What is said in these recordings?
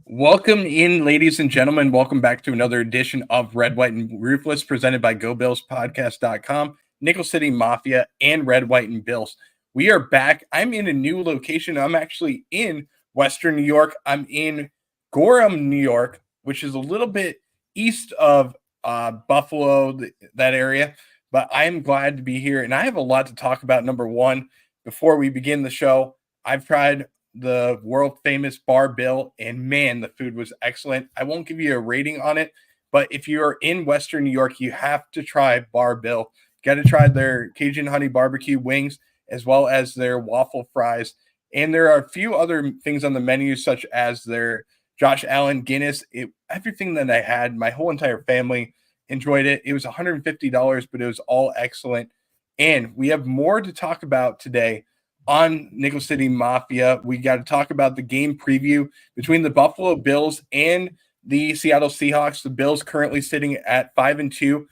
Welcome in, ladies and gentlemen. Welcome back to another edition of Red, White, and Ruthless, presented by GoBillsPodcast.com, Nickel City Mafia, and Red, White, and Bills. We are back. I'm in a new location. I'm actually in Western New York. I'm in Gorham, New York, which is a little bit east of Buffalo, that area. But I am glad to be here, and I have a lot to talk about. Number one, before we begin the show, I've tried the world famous Bar Bill, and man, the food was excellent. I won't give you a rating on it, but if you're in Western New York, you have to try Bar Bill. Got to try their Cajun honey barbecue wings as well as their waffle fries. And there are a few other things on the menu, such as their Josh Allen Guinness. Everything that I had, my whole entire family enjoyed it. It was $150, but it was all excellent. And we have more to talk about today on Nickel City Mafia. We got to talk about the game preview between the Buffalo Bills and the Seattle Seahawks. The Bills currently sitting at 5-2,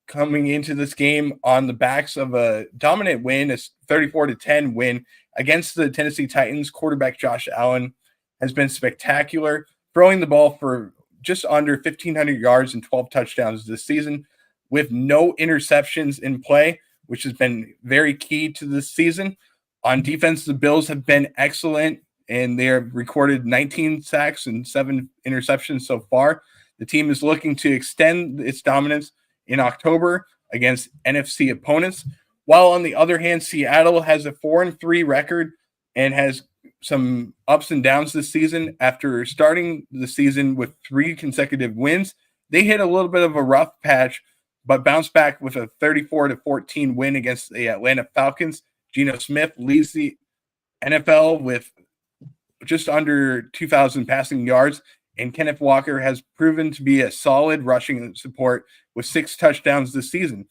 coming into this game on the backs of a dominant win, a 34-10 win against the Tennessee Titans. Quarterback Josh Allen has been spectacular, throwing the ball for just under 1,500 yards and 12 touchdowns this season with no interceptions in play, which has been very key to this season. On defense, the Bills have been excellent, and they have recorded 19 sacks and 7 interceptions so far. The team is looking to extend its dominance in October against NFC opponents, while on the other hand, Seattle has a 4-3 record and has some ups and downs this season. After starting the season with 3 consecutive wins, they hit a little bit of a rough patch, but bounced back with a 34-14 win against the Atlanta Falcons. Geno Smith leads the NFL with just under 2,000 passing yards, and Kenneth Walker has proven to be a solid rushing support with 6 touchdowns this season.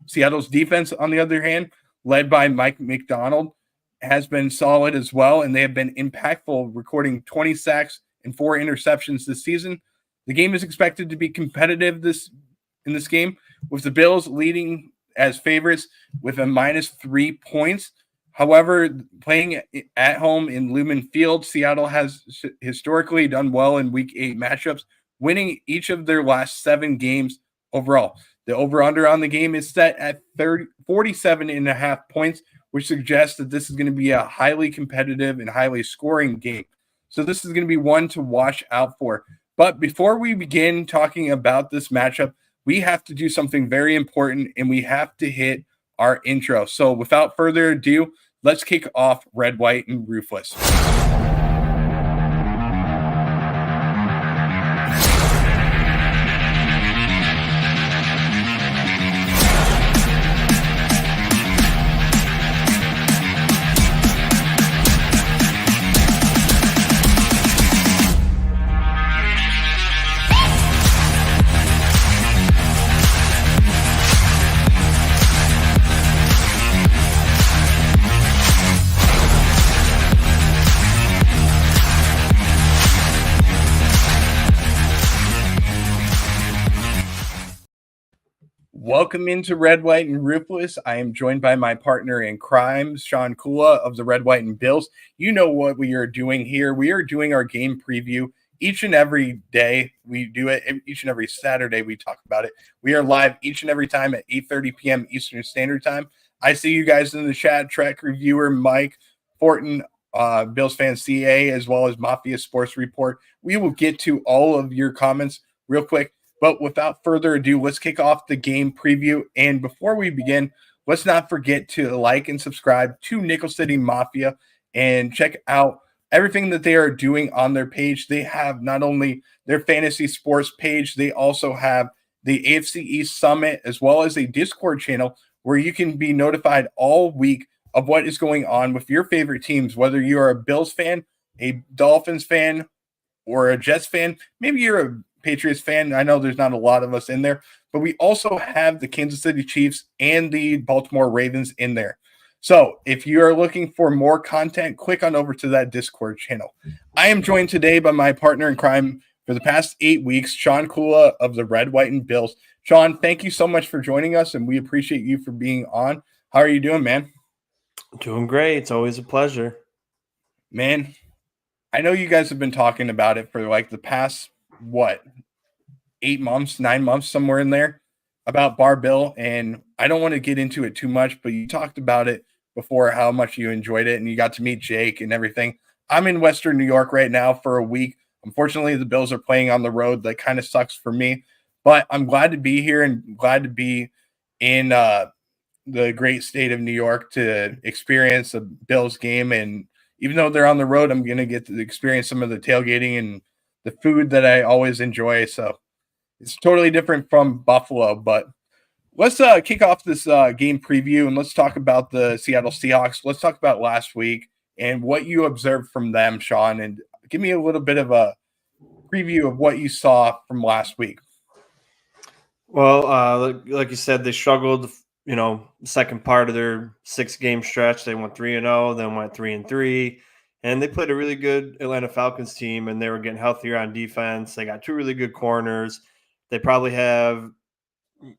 Seattle's defense, on the other hand, led by Mike McDonald, has been solid as well, and they have been impactful, recording 20 sacks and 4 interceptions this season. The game is expected to be competitive in this game, with the Bills leading as favorites with a -3 points. However, playing at home in Lumen Field, Seattle has historically done well in Week 8 matchups, winning each of their last 7 games overall. The over-under on the game is set at 47.5 points, which suggests that this is going to be a highly competitive and highly scoring game. So this is going to be one to watch out for. But before we begin talking about this matchup, we have to do something very important, and we have to hit our intro. So without further ado, let's kick off Red, White, and Ruthless. Welcome into Red, White, and Ruthless. I am joined by my partner in crime, Sean Kula of the Red, White, and Bills. You know what we are doing here. We are doing our game preview each and every day. We do it each and every Saturday. We talk about it. We are live each and every time at 8:30 p.m. Eastern Standard Time. I see you guys in the chat, Trek Reviewer, Mike, Fortin, Bills Fan CA, as well as Mafia Sports Report. We will get to all of your comments real quick. But without further ado, let's kick off the game preview. And before we begin, let's not forget to like and subscribe to Nickel City Mafia and check out everything that they are doing on their page. They have not only their fantasy sports page, they also have the AFC East Summit, as well as a Discord channel where you can be notified all week of what is going on with your favorite teams, whether you are a Bills fan, a Dolphins fan, or a Jets fan. Maybe you're a Patriots fan. I know there's not a lot of us in there, but we also have the Kansas City Chiefs and the Baltimore Ravens in there. So if you are looking for more content, click on over to that Discord channel. I am joined today by my partner in crime for the past 8 weeks, Sean Kula of the Red, White, and Bills. Sean, thank you so much for joining us, and we appreciate you for being on. How are you doing, man? Doing great. It's always a pleasure. Man, I know you guys have been talking about it for like the past, what, 8 months, 9 months, somewhere in there about Bar Bill. And I don't want to get into it too much, but you talked about it before how much you enjoyed it and you got to meet Jake and everything. I'm in Western New York right now for a week. Unfortunately, the Bills are playing on the road. That kind of sucks for me, but I'm glad to be here and glad to be in the great state of New York to experience a Bills game. And even though they're on the road, I'm going to get to experience some of the tailgating and the food that I always enjoy. So it's totally different from Buffalo, but let's kick off this game preview and let's talk about the Seattle Seahawks. Let's talk about last week and what you observed from them, Sean, and give me a little bit of a preview of what you saw from last week. Well, like you said, they struggled. Second part of their 6-game stretch, they went 3-0, then went 3-3, and they played a really good Atlanta Falcons team, and they were getting healthier on defense. They got 2 really good corners. They probably have the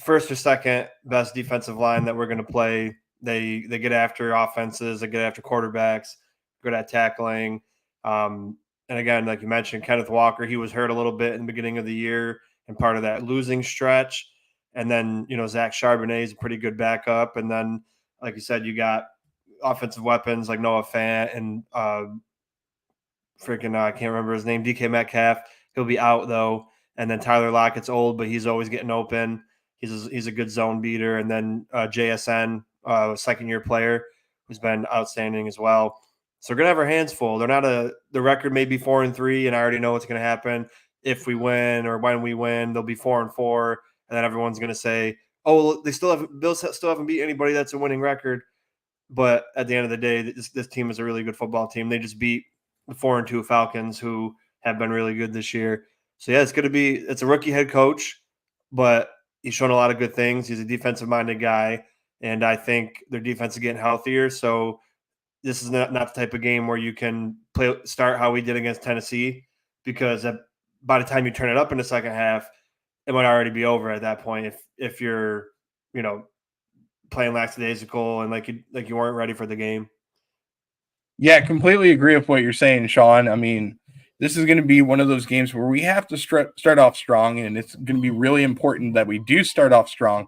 first or second best defensive line that we're going to play. They get after offenses, they get after quarterbacks, good at tackling. And again, like you mentioned, Kenneth Walker, he was hurt a little bit in the beginning of the year and part of that losing stretch. And then, Zach Charbonnet is a pretty good backup. And then, like you said, you got offensive weapons like Noah Fant and I can't remember his name, DK Metcalf. He'll be out, though. And then Tyler Lockett's old, but he's always getting open. He's a good zone beater. And then JSN, second-year player, who's been outstanding as well. So we're gonna have our hands full. The record may be 4-3, and I already know what's gonna happen if we win or when we win. They'll be 4-4, and then everyone's gonna say, "Oh, Bills still haven't beat anybody that's a winning record." But at the end of the day, this team is a really good football team. They just beat the 4-2 Falcons, who have been really good this year. So yeah, it's a rookie head coach, but he's shown a lot of good things. He's a defensive-minded guy, and I think their defense is getting healthier. So this is not the type of game where you can start how we did against Tennessee, because by the time you turn it up in the second half, it might already be over at that point if you're, playing lackadaisical and like you weren't ready for the game. Yeah, completely agree with what you're saying, Sean. I mean, this is going to be one of those games where we have to start off strong, and it's going to be really important that we do start off strong.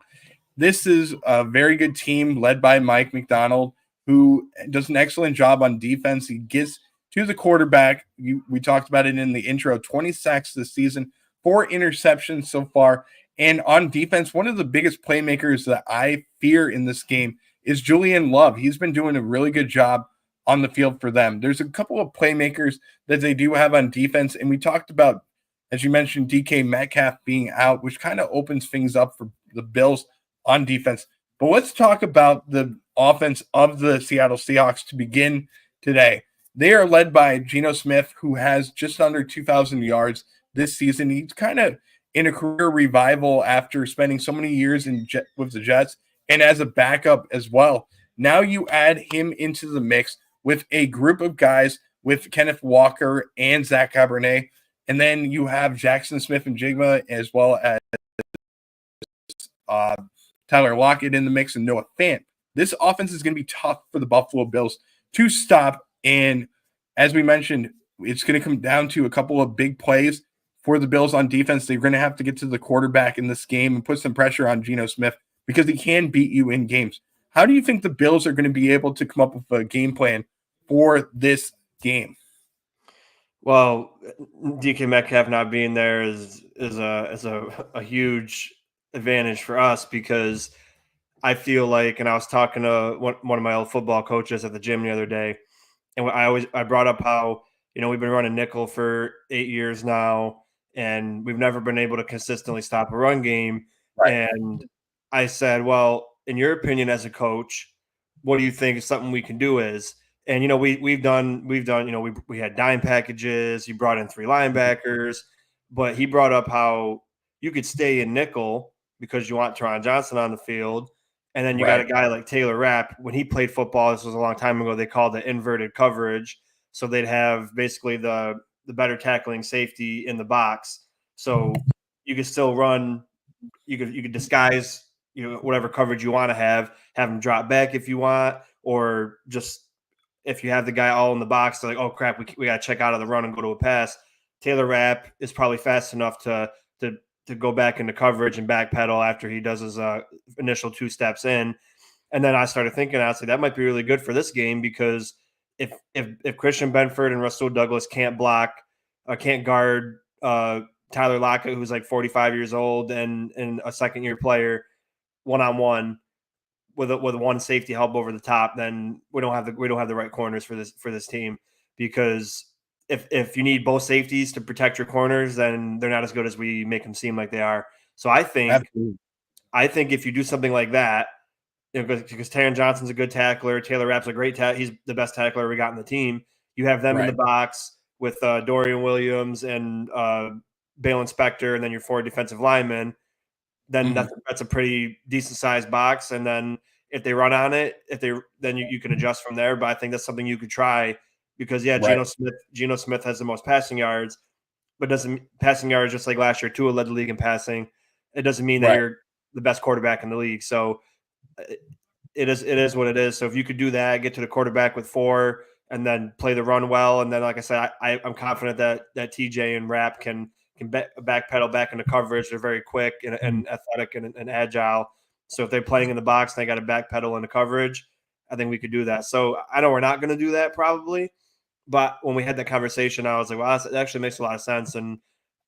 This is a very good team led by Mike McDonald, who does an excellent job on defense. He gets to the quarterback. We talked about it in the intro, 20 sacks this season, 4 interceptions so far. And on defense, one of the biggest playmakers that I fear in this game is Julian Love. He's been doing a really good job on the field for them. There's a couple of playmakers that they do have on defense. And we talked about, as you mentioned, DK Metcalf being out, which kind of opens things up for the Bills on defense. But let's talk about the offense of the Seattle Seahawks to begin today. They are led by Geno Smith, who has just under 2,000 yards this season. He's kind of in a career revival after spending so many years with the Jets and as a backup as well. Now you add him into the mix with a group of guys with Kenneth Walker and Zach Cabernet. And then you have Jackson Smith and Jigma, as well as Tyler Lockett in the mix and Noah Fant. This offense is going to be tough for the Buffalo Bills to stop. And as we mentioned, it's going to come down to a couple of big plays for the Bills on defense. They're going to have to get to the quarterback in this game and put some pressure on Geno Smith because he can beat you in games. How do you think the Bills are going to be able to come up with a game plan for this game? Well, DK Metcalf not being there is a huge advantage for us, because I feel like, and I was talking to one of my old football coaches at the gym the other day, and I brought up how, we've been running nickel for 8 years now, and we've never been able to consistently stop a run game. Right. And I said, well, in your opinion as a coach, what do you think something we can do is? And we've done we had dime packages. He brought in 3 linebackers, but he brought up how you could stay in nickel because you want Teron Johnson on the field. And then you got a guy like Taylor Rapp. When he played football, this was a long time ago, they called it inverted coverage. So they'd have basically the better tackling safety in the box. So you could still run, you could disguise, whatever coverage you want to have them drop back if you want, or just if you have the guy all in the box, they're like, oh crap, we got to check out of the run and go to a pass. Taylor Rapp is probably fast enough to go back into coverage and backpedal after he does his initial 2 steps in. And then I started thinking, honestly, that might be really good for this game because if Christian Benford and Russell Douglas can't block, can't guard Tyler Lockett, who's like 45 years old and a second year player, one-on-one with one safety help over the top, then we don't have the right corners for this team, because if you need both safeties to protect your corners, then they're not as good as we make them seem like they are. So I think if you do something like that, because Taron Johnson's a good tackler, Taylor Rapp's a great he's the best tackler we got in the team. You have them in the box with Dorian Williams and Bale Inspector, and then your 4 defensive linemen. Then that's a pretty decent sized box. And then if they run on it, then you can adjust from there. But I think that's something you could try, because Geno Smith has the most passing yards, but doesn't passing yards just like last year. Tua led the league in passing. It doesn't mean that you're the best quarterback in the league. So it is what it is. So if you could do that, get to the quarterback with 4, and then play the run well, and then like I said, I'm confident that TJ and Rapp can backpedal back into coverage. They're very quick and athletic and agile. So if they're playing in the box and they got to backpedal into coverage, I think we could do that. So I know we're not going to do that probably, but when we had that conversation, I was like, well, that actually makes a lot of sense. And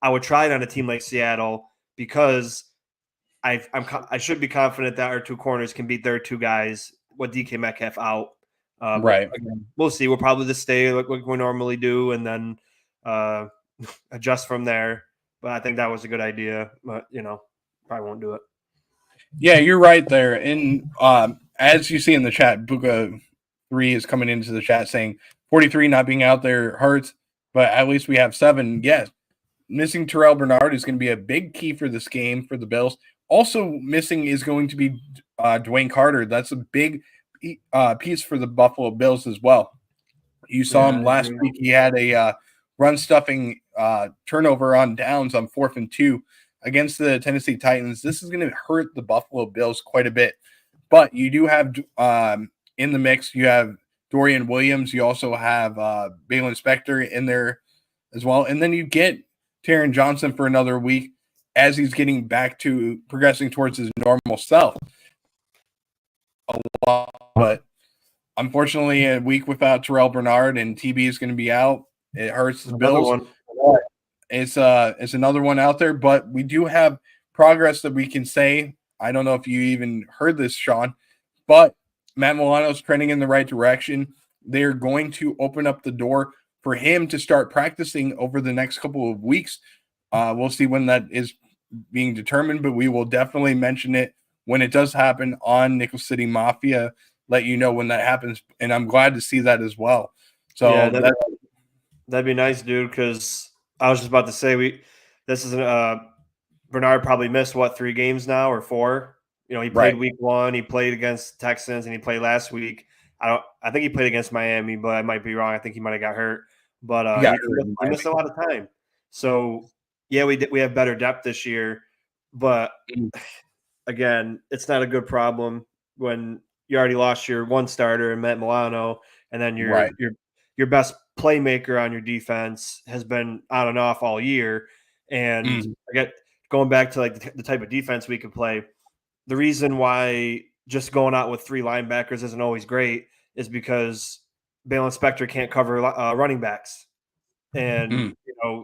I would try it on a team like Seattle, because I should be confident that our 2 corners can beat their 2 guys with DK Metcalf out. Again, we'll see. We'll probably just stay like we normally do, and then adjust from there. But I think that was a good idea. But probably won't do it. Yeah, you're right there. And as you see in the chat, Buka 3 is coming into the chat saying 43 not being out there hurts, but at least we have 7. Yes, missing Terrell Bernard is going to be a big key for this game for the Bills. Also missing is going to be Dwayne Carter. That's a big piece for the Buffalo Bills as well. You saw him last week. He had a run stuffing turnover on downs on 4th and 2 against the Tennessee Titans. This is going to hurt the Buffalo Bills quite a bit. But you do have in the mix, you have Dorian Williams. You also have Bale Inspector in there as well. And then you get Taron Johnson for another week as he's getting back to progressing towards his normal self. A lot, but unfortunately, a week without Terrell Bernard and TB is going to be out. It hurts the Bills. It's another one out there, but we do have progress that we can say. I don't know if you even heard this, Sean, but Matt Milano's trending in the right direction. They're going to open up the door for him to start practicing over the next couple of weeks. We'll see when that is being determined, but we will definitely mention it when it does happen on Nickel City Mafia. Let you know when that happens, and I'm glad to see that as well. So yeah, that'd be nice, dude, because I was just about to say Bernard probably missed 3 games now or 4. He played week 1, he played against Texans, and he played last week. I think he played against Miami, but I might be wrong. I think he might have got hurt. But he missed a lot of time. So yeah, we have better depth this year, but again, it's not a good problem when you already lost your 1 starter and Matt Milano, and then your best playmaker on your defense has been on and off all year. And going back to like the type of defense we could play, the reason why just going out with 3 linebackers isn't always great is because Bale Inspector can't cover running backs, and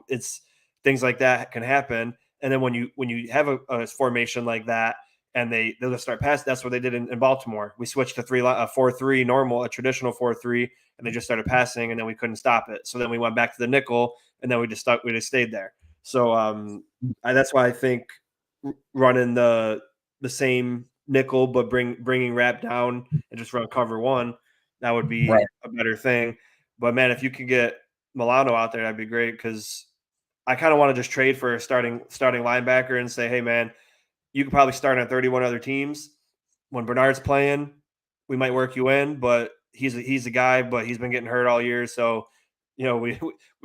it's things like that can happen. And then when you have a formation like that, and they'll just start passing. That's what they did in Baltimore. We switched to 4-3 normal, a traditional 4-3, and they just started passing, and then we couldn't stop it. So then we went back to the nickel, and then we just stayed there. So that's why I think running the same nickel, but bringing Rapp down and just run cover 1, that would be a better thing. But man, if you could get Milano out there, that'd be great, because I kind of want to just trade for a starting linebacker and say, hey man, you could probably start on 31 other teams. When Bernard's playing, we might work you in, but he's a guy, but he's been getting hurt all year. So, we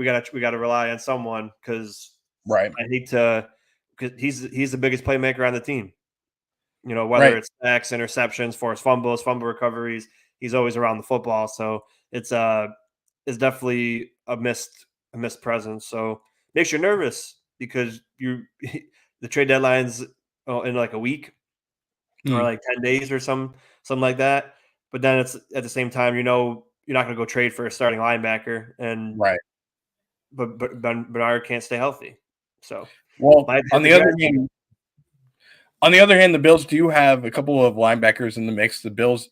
gotta rely on someone, because I hate to, because he's the biggest playmaker on the team. Whether it's sacks, interceptions, forced fumbles, fumble recoveries, he's always around the football. So it's definitely a missed presence. So makes you nervous because the trade deadline's in like a week or Hmm. like 10 days or something like that. But then it's at the same time, you're not going to go trade for a starting linebacker, and Right. but Bernard can't stay healthy. So Well, might hit the grass. on the other hand, the Bills do have a couple of linebackers in the mix. The Bills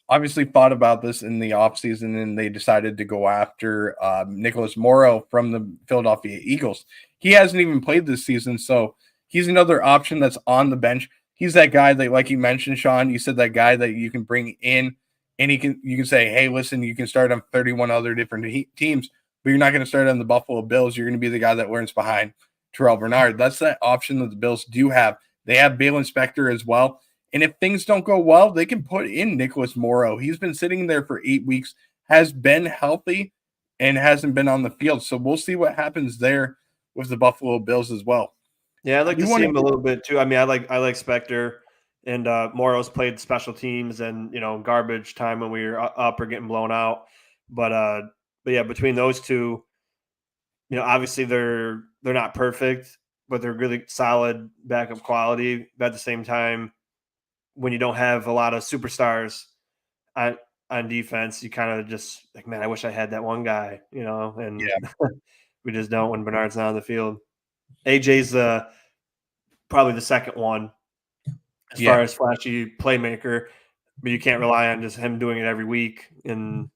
obviously thought about this in the offseason, and they decided to go after Nicholas Morrow from the Philadelphia Eagles. He hasn't even played this season, so he's another option that's on the bench. He's that guy that, like you mentioned, Sean, you said that guy that you can bring in, and you can say, hey, listen, you can start on 31 other different teams, but you're not going to start on the Buffalo Bills. You're going to be the guy that learns behind Terrell Bernard. That's that option that the Bills do have. They have Balen Spector as well. And if things don't go well, they can put in Nicholas Morrow. He's been sitting there for 8 weeks, has been healthy, and hasn't been on the field. So we'll see what happens there with the Buffalo Bills as well. Yeah, I'd like to You see want him a to, little bit too. I mean, I like Spector, and Morrow's played special teams and garbage time when we were up or getting blown out. But yeah, between those two, obviously they're not perfect, but they're really solid backup quality. But at the same time, when you don't have a lot of superstars on on defense, you kind of just like, man, I wish I had that one guy, and yeah, we just don't when Bernard's not on the field. AJ's probably the second one as far yeah, as flashy playmaker, but you can't rely on just him doing it every week. And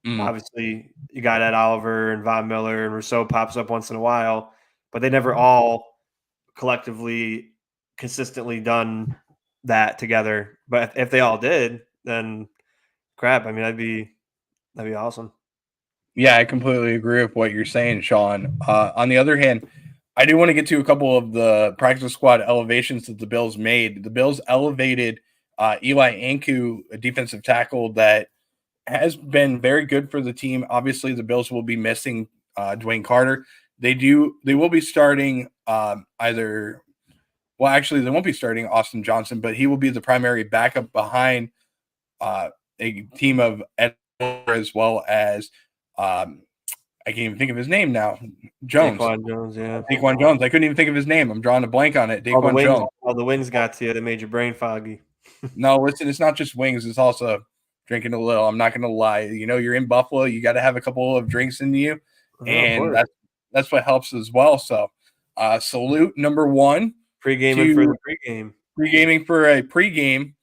mm, obviously, you got Ed Oliver and Von Miller and Rousseau pops up once in a while, but they never all collectively, consistently done that together. But if they all did, then crap. I mean, that'd be awesome. yeah. I completely agree with what you're saying, Sean. On the other hand, I do want to get to a couple of the practice squad elevations that the Bills made. The Bills elevated Eli Anku, a defensive tackle that has been very good for the team. Obviously, the Bills will be missing Dwayne Carter. They will be starting either. Well, actually, they won't be starting Austin Johnson, but he will be the primary backup behind uh, a team of Ed as well as I can't even think of his name now. Jones, Daquan Jones, yeah. Daquan Jones. I couldn't even think of his name. I'm drawing a blank on it. Daquan Jones. All the wings got to you. That made your brain foggy. No, listen, it's not just wings. It's also drinking a little. I'm not going to lie. You're in Buffalo. You got to have a couple of drinks in you, Oh, of and course. that's what helps as well. So, salute number one Pre-gaming for to the pre-game. pre-gaming for a pre-game.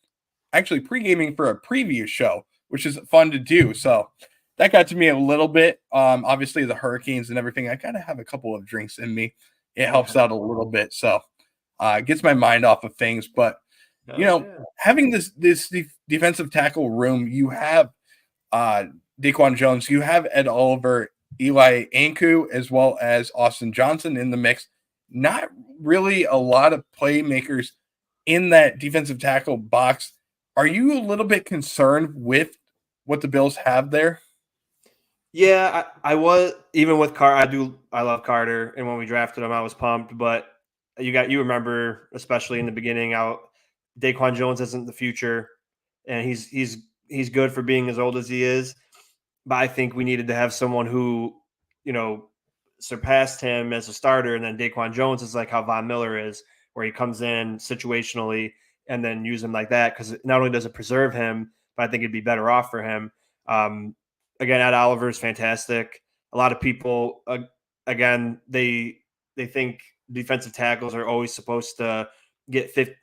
Actually, pre-gaming for a preview show, which is fun to do. So that got to me a little bit. Obviously, the Hurricanes and everything. I got to have a couple of drinks in me. It helps out a little bit. So, it gets my mind off of things, but having this defensive tackle room, you have Daquan Jones, you have Ed Oliver, Eli Anku, as well as Austin Johnson in the mix. Not really a lot of playmakers in that defensive tackle box. Are you a little bit concerned with what the Bills have there? Yeah, I was even with Carter. I love Carter, and when we drafted him, I was pumped. But you remember, especially in the beginning, how Daquan Jones isn't the future, and he's good for being as old as he is. But I think we needed to have someone who, you know, surpassed him as a starter, and then Daquan Jones is like how Von Miller is, where he comes in situationally and then use him like that, because not only does it preserve him, but I think it'd be better off for him. Um, Again, Ed Oliver is fantastic. A lot of people, again, they think defensive tackles are always supposed to get fit.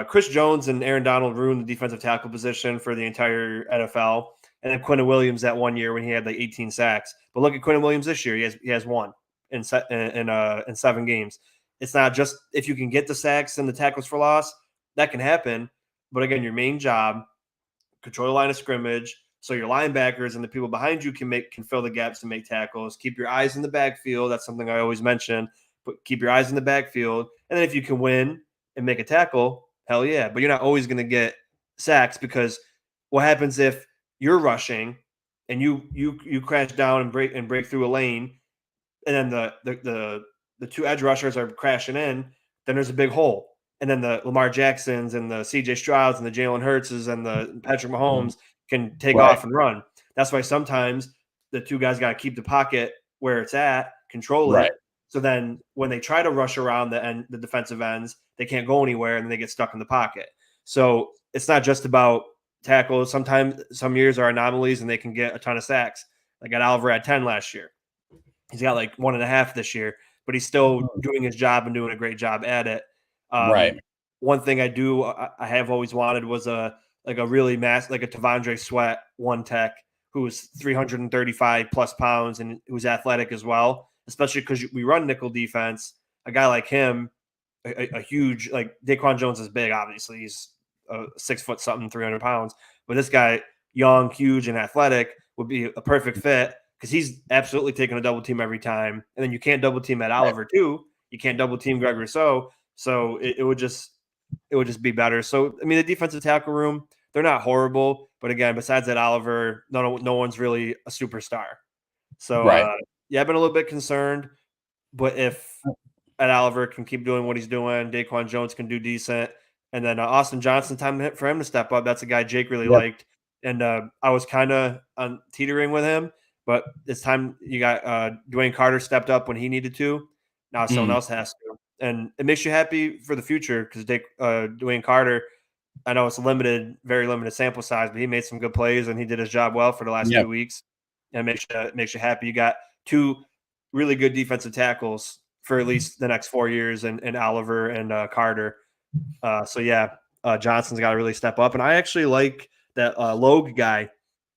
Chris Jones and Aaron Donald ruined the defensive tackle position for the entire NFL. And then Quentin Williams that one year when he had like 18 sacks. But look at Quentin Williams this year; he has one in 7 games. It's not just if you can get the sacks and the tackles for loss, that can happen. But again, your main job, control the line of scrimmage, so your linebackers and the people behind you can fill the gaps and make tackles. Keep your eyes in the backfield. That's something I always mention. But keep your eyes in the backfield, and then if you can win and make a tackle, hell yeah. But you're not always going to get sacks, because what happens if you're rushing and you crash down and break through a lane, and then the two edge rushers are crashing in, then there's a big hole. and then the Lamar Jacksons and the CJ Strouds and the Jalen Hurtses and the Patrick Mahomes can take Right. off and run. That's why sometimes the two guys got to keep the pocket where it's at, control Right. it. So then when they try to rush around the defensive ends, they can't go anywhere and then they get stuck in the pocket. So it's not just about tackles. Sometimes some years are anomalies and they can get a ton of sacks. Like at Oliver at 10 last year. He's got like 1.5 this year, but he's still doing his job and doing a great job at it. Right. One thing I have always wanted was a really like a Tavondre Sweat one tech who was 335 plus pounds and who's athletic as well, especially because we run nickel defense. A guy like him, a huge, like Daquan Jones is big, obviously. He's 6 foot something, 300 pounds. But this guy, young, huge, and athletic, would be a perfect fit because he's absolutely taking a double team every time. And then you can't double team at Oliver too. You can't double team Greg Rousseau. So it would just be better. So I mean, the defensive tackle room, they're not horrible, but again, besides that Oliver, no one's really a superstar. So Right. yeah, I've been a little bit concerned, but if Ed Oliver can keep doing what he's doing, Daquan Jones can do decent, and then Austin Johnson, time for him to step up. That's a guy Jake really liked, and I was kind of teetering with him, but it's time you got Dwayne Carter stepped up when he needed to. Now someone else has to, and it makes you happy for the future because Dwayne Carter. I know it's a very limited sample size, but he made some good plays and he did his job well for the last 2 weeks. And it makes you happy. You got two really good defensive tackles for at least the next 4 years, and Oliver and Carter. So yeah, Johnson's got to really step up. And I actually like that Logue guy.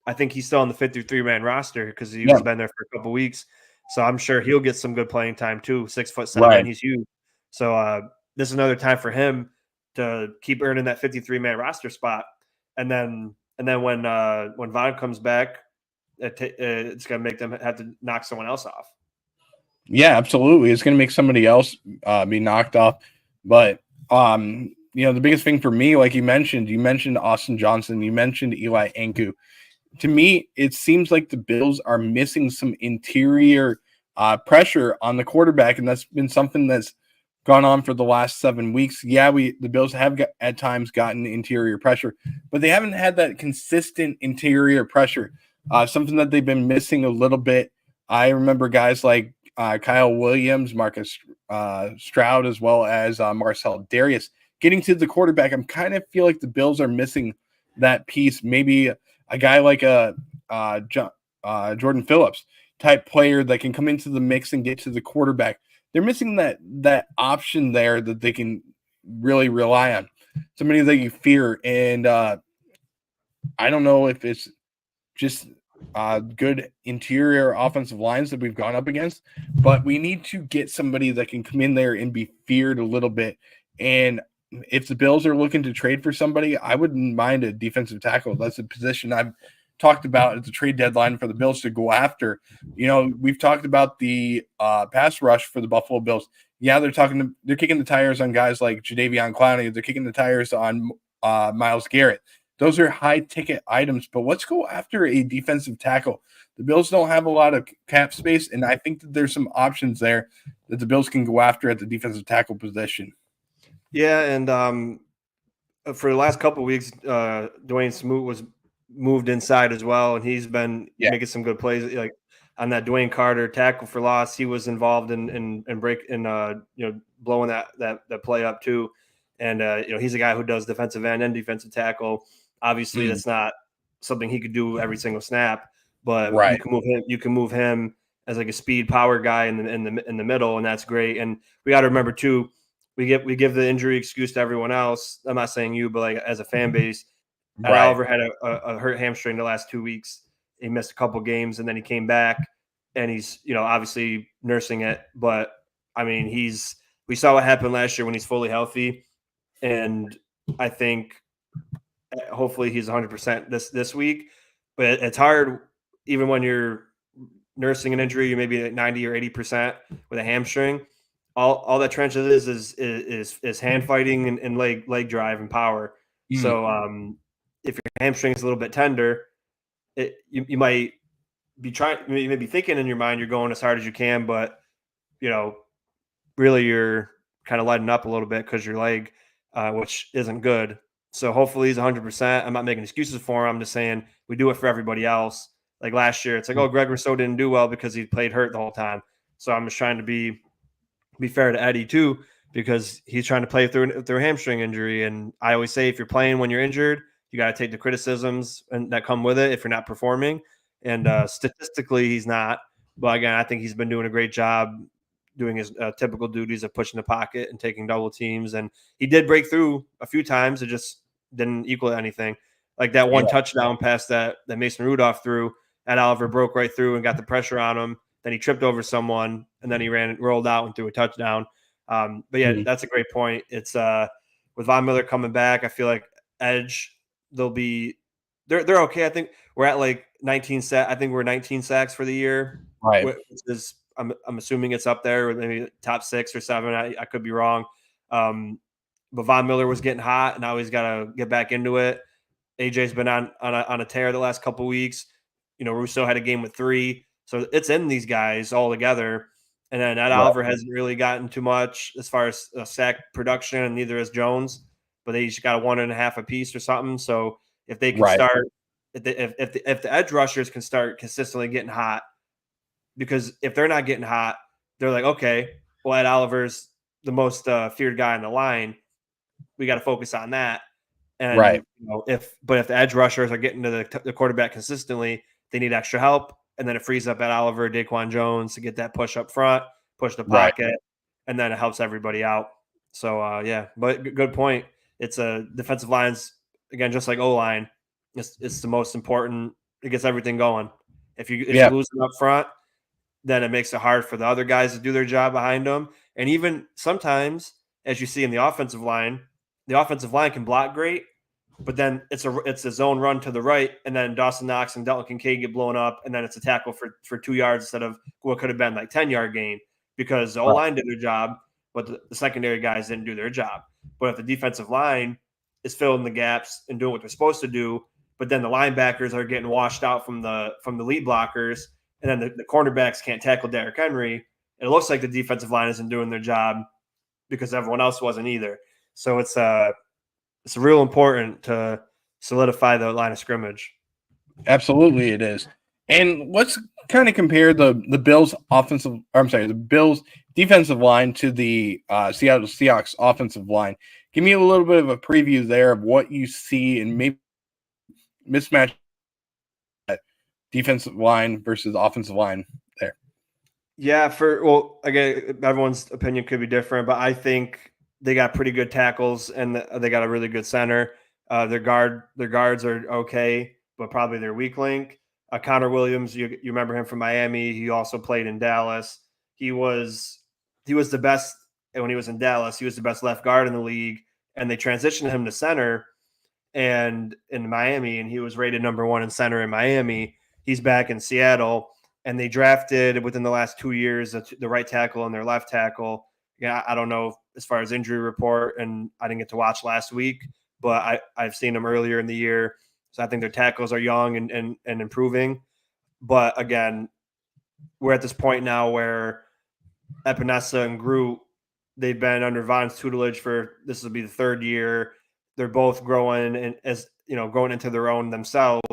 I think he's still on the 53-man roster because he's been there for a couple weeks. So I'm sure he'll get some good playing time too. 6'7", Right. he's huge. So this is another time for him to keep earning that 53-man roster spot. And then when Vaughn comes back, it's going to make them have to knock someone else off. Yeah, absolutely. It's going to make somebody else be knocked off. But, the biggest thing for me, like you mentioned Austin Johnson, you mentioned Eli Anku. To me, it seems like the Bills are missing some interior pressure on the quarterback, and that's been something that's gone on for the last 7 weeks. Yeah, the Bills have at times gotten interior pressure, but they haven't had that consistent interior pressure, something that they've been missing a little bit. I remember guys like Kyle Williams, Marcus Stroud, as well as Marcel Darius getting to the quarterback. I kind of feel like the Bills are missing that piece. Maybe a guy like Jordan Phillips type player that can come into the mix and get to the quarterback. They're missing that option there that they can really rely on. Somebody that you fear. And I don't know if it's just good interior offensive lines that we've gone up against, but we need to get somebody that can come in there and be feared a little bit. And if the Bills are looking to trade for somebody, I wouldn't mind a defensive tackle. That's a position I've talked about at the trade deadline for the Bills to go after. We've talked about the pass rush for the Buffalo Bills. Yeah, they're kicking the tires on guys like Jadeveon Clowney. They're kicking the tires on Myles Garrett. Those are high ticket items, but let's go after a defensive tackle. The Bills don't have a lot of cap space, and I think that there's some options there that the Bills can go after at the defensive tackle position. Yeah, and for the last couple of weeks, Dwayne Smoot was moved inside as well, and he's been making some good plays. Like on that Dwayne Carter tackle for loss, he was involved in blowing that play up too. And he's a guy who does defensive end and defensive tackle. Obviously, that's not something he could do every single snap, but you can move him. You can move him as like a speed power guy in the middle, and that's great. And we got to remember too. We give the injury excuse to everyone else. I'm not saying you, but like as a fan base, Oliver had a hurt hamstring the last 2 weeks. He missed a couple games, and then he came back, and he's obviously nursing it. But I mean, we saw what happened last year when he's fully healthy, and I think hopefully he's 100% this week. But it's hard even when you're nursing an injury. You may be at 90 or 80% with a hamstring. All that trenches is hand fighting and leg drive and power. So if your hamstring is a little bit tender, you might be you may be thinking in your mind you're going as hard as you can, but really you're kind of lighting up a little bit because your leg which isn't good. So hopefully he's 100%. I'm not making excuses for him. I'm just saying we do it for everybody else. Like last year, it's like, oh, Greg Rousseau didn't do well because he played hurt the whole time. So I'm just trying to be fair to Eddie too, because he's trying to play through a hamstring injury. And I always say, if you're playing when you're injured, you got to take the criticisms and that come with it if you're not performing. And statistically, he's not. But again, I think he's been doing a great job doing his typical duties of pushing the pocket and taking double teams. And he did break through a few times. It just didn't equal anything. Like that one touchdown pass that Mason Rudolph threw, Ed Oliver broke right through and got the pressure on him. Then he tripped over someone, and then he rolled out and threw a touchdown. But yeah, that's a great point. It's with Von Miller coming back, I feel like Edge, they're okay. I think we're at like 19 sacks. I think we're 19 sacks for the year, Right. which is I'm assuming it's up there with maybe top 6 or 7. I could be wrong. But Von Miller was getting hot, and now he's got to get back into it. AJ's been on a tear the last couple of weeks. Rousseau had a game with 3. So it's in these guys all together. And then Ed Oliver hasn't really gotten too much as far as sack production, and neither has Jones. But they each got a 1.5 apiece or something. So if they can start, if the edge rushers can start consistently getting hot, because if they're not getting hot, they're like, okay, well, Ed Oliver's the most feared guy on the line. We got to focus on that. And if the edge rushers are getting to the quarterback consistently, they need extra help. And then it frees up Ed Oliver, Daquan Jones to get that push up front, push the pocket, and then it helps everybody out. So, yeah, but good point. It's a defensive lines, again, just like O-line. It's the most important. It gets everything going. If you lose them up front, then it makes it hard for the other guys to do their job behind them. And even sometimes, as you see in the offensive line can block great, but then it's a zone run to the right, and then Dawson Knox and Dalton Kincaid get blown up, and then it's a tackle for 2 yards instead of what could have been like 10-yard gain, because the O-line did their job, but the secondary guys didn't do their job. But if the defensive line is filling the gaps and doing what they're supposed to do, but then the linebackers are getting washed out from the lead blockers, and then the cornerbacks can't tackle Derrick Henry, it looks like the defensive line isn't doing their job because everyone else wasn't either. So it's real important to solidify the line of scrimmage. Absolutely, it is. And let's kind of compare the Bills the Bills defensive line to the Seattle Seahawks offensive line. Give me a little bit of a preview there of what you see and maybe mismatch defensive line versus offensive line there. Yeah, again, everyone's opinion could be different, but I think they got pretty good tackles and they got a really good center. Their guards are okay, but probably their weak link. Connor Williams, you remember him from Miami. He also played in Dallas. He was the best when he was in Dallas. He was the best left guard in the league, and they transitioned him to center and in Miami, and he was rated number 1 in center in Miami. He's back in Seattle, and they drafted within the last 2 years the right tackle and their left tackle. Yeah, I don't know as far as injury report, and I didn't get to watch last week, but I've seen them earlier in the year. So I think their tackles are young and improving. But again, we're at this point now where Epinesa and Groot, they've been under Von's tutelage for this will be the 3rd year. They're both growing and growing into their own themselves.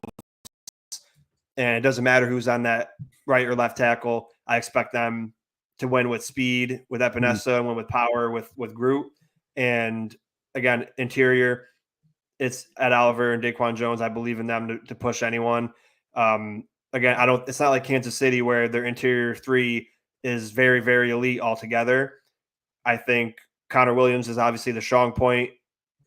And it doesn't matter who's on that right or left tackle. I expect them to win with speed, with Epinesa, and win with power, with Groot. And again, interior, it's Ed Oliver and Daquan Jones. I believe in them to push anyone. Again, it's not like Kansas City where their interior 3 is very, very elite altogether. I think Connor Williams is obviously the strong point,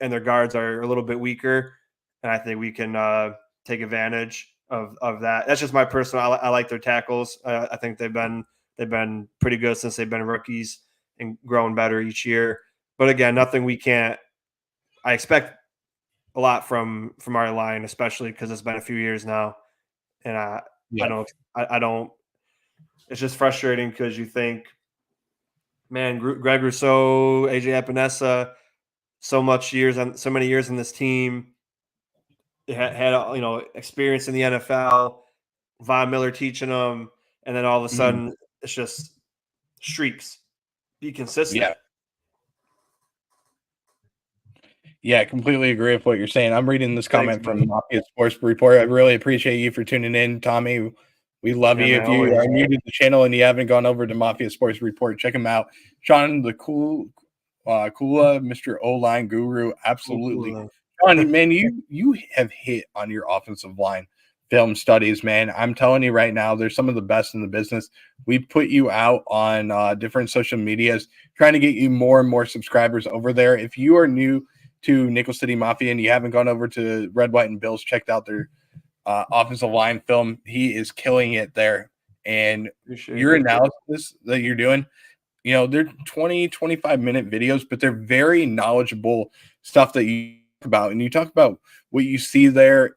and their guards are a little bit weaker. And I think we can take advantage of that. That's just my personal. I like their tackles. I think they've been pretty good since they've been rookies and growing better each year. But again, nothing we can't. I expect a lot from our line, especially because it's been a few years now, and I don't. It's just frustrating because you think, man, Greg Rousseau, AJ Epinesa, so many years in this team. Had experience in the NFL, Von Miller teaching them, and then all of a sudden it's just streaks. Be consistent. Yeah. Yeah, I completely agree with what you're saying. I'm reading this Thanks, comment from buddy. Mafia Sports Report. I really appreciate you for tuning in, Tommy. We love Yeah, you. man, If you always. are new to the channel and you haven't gone over to Mafia Sports Report, check him out. Sean, the Kula, Mr. O-line guru, absolutely. Cool. Sean, man, you have hit on your offensive line film studies, man. I'm telling you right now, they're some of the best in the business. We put you out on different social medias, trying to get you more and more subscribers over there. If you are new to Nickel City Mafia and you haven't gone over to Red, White, and Bills, checked out their offensive line film, he is killing it there. And Appreciate your it. analysis that you're doing, they're 20, 25-minute videos, but they're very knowledgeable stuff that you talk about. And you talk about what you see there.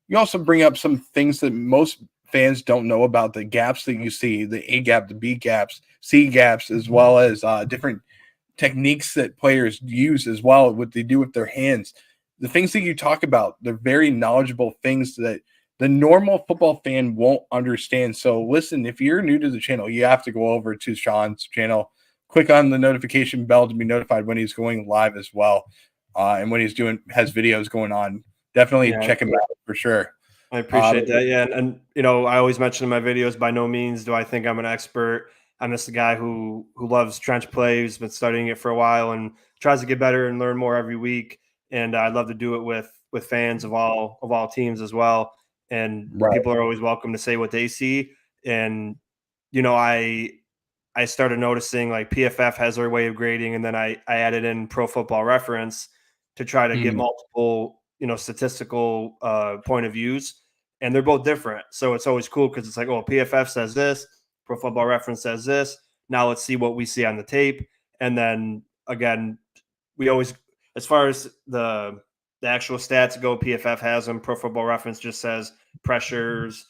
You also bring up some things that most fans don't know about, the gaps that you see, the A gap, the B gaps, C gaps, as well as different techniques that players use as well, what they do with their hands. The things that you talk about, they're very knowledgeable things that the normal football fan won't understand. So listen, if you're new to the channel, you have to go over to Sean's channel, click on the notification bell to be notified when he's going live as well. And when has videos going on, definitely Yeah, check him out for sure. I appreciate that. Yeah, and I always mention in my videos, by no means do I think I'm an expert. I'm just a guy who loves trench play, who's been studying it for a while and tries to get better and learn more every week. And I'd love to do it with fans of all teams as well. And Right. people are always welcome to say what they see. And I started noticing like PFF has their way of grading, and then I added in Pro Football Reference to try to get Mhm. multiple statistical point of views, and they're both different. So it's always cool because it's like, oh, PFF says this, Pro Football Reference says this. Now let's see what we see on the tape, and then again, we always, as far as the actual stats go, PFF has them. Pro Football Reference just says pressures,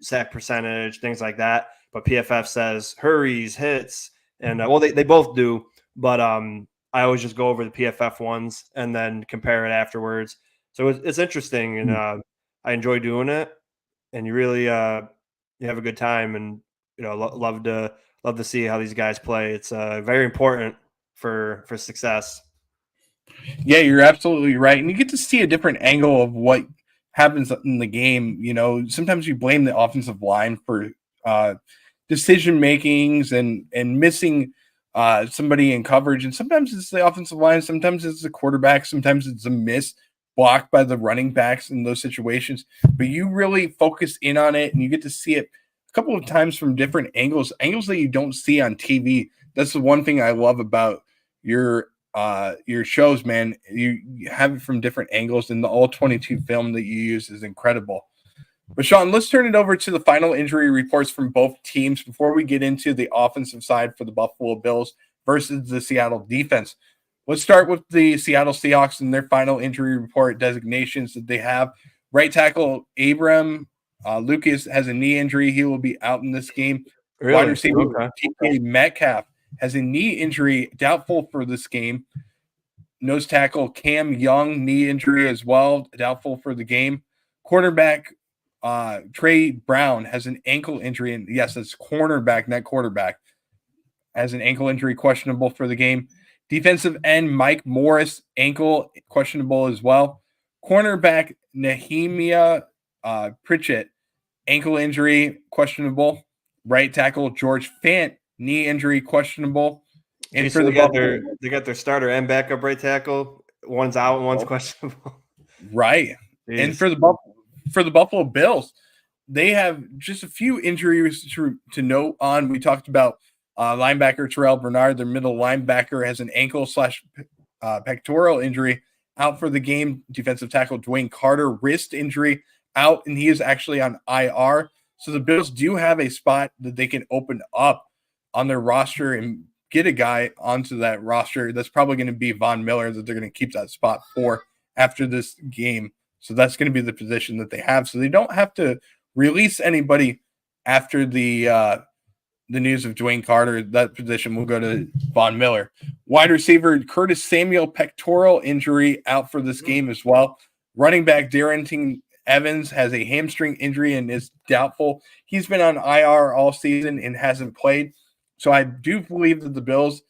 sack percentage, things like that. But PFF says hurries, hits, and well, they both do. But I always just go over the PFF ones and then compare it afterwards. So it's interesting, and I enjoy doing it. And you really you have a good time, and love to see how these guys play. It's very important for success. Yeah, you're absolutely right. And you get to see a different angle of what happens in the game. Sometimes you blame the offensive line for uh, decision makings and missing somebody in coverage. And sometimes it's the offensive line, sometimes it's the quarterback, sometimes it's a miss blocked by the running backs in those situations. But you really focus in on it and you get to see it a couple of times from different angles that you don't see on TV. That's the one thing I love about your shows, man. You have it from different angles, and the all 22 film that you use is incredible. But Sean, let's turn it over to the final injury reports from both teams before we get into the offensive side for the Buffalo Bills versus the Seattle defense. Let's start with the Seattle Seahawks and their final injury report designations that they have. Right tackle Abram Lucas has a knee injury. He will be out in this game. Wide Really? receiver Okay. TK Metcalf has a knee injury, doubtful for this game. Nose tackle Cam Young, knee injury as well, doubtful for the game. Cornerback Trey Brown has an ankle injury, and yes, it's cornerback, not quarterback, has an ankle injury, questionable for the game. Defensive end Mike Morris, ankle questionable as well. Cornerback Nehemiah Pritchett, ankle injury, questionable. Right tackle George Fant, knee injury, questionable. And Geez, for so the Buffalo, they got their starter and backup right tackle. One's out, and one's questionable. right, and Jeez. for the Buffalo Bills, they have just a few injuries to note on. We talked about linebacker Terrell Bernard, their middle linebacker, has an ankle slash pectoral injury, out for the game. Defensive tackle Dwayne Carter, wrist injury, out, and he is actually on IR. So the Bills do have a spot that they can open up on their roster and get a guy onto that roster. That's probably going to be Von Miller that they're going to keep that spot for after this game. So that's going to be the position that they have. So they don't have to release anybody after the news of Dwayne Carter. That position will go to Von Miller. Wide receiver Curtis Samuel, pectoral injury, out for this game as well. Running back Darrington Evans has a hamstring injury and is doubtful. He's been on IR all season and hasn't played. So I do believe that the Bills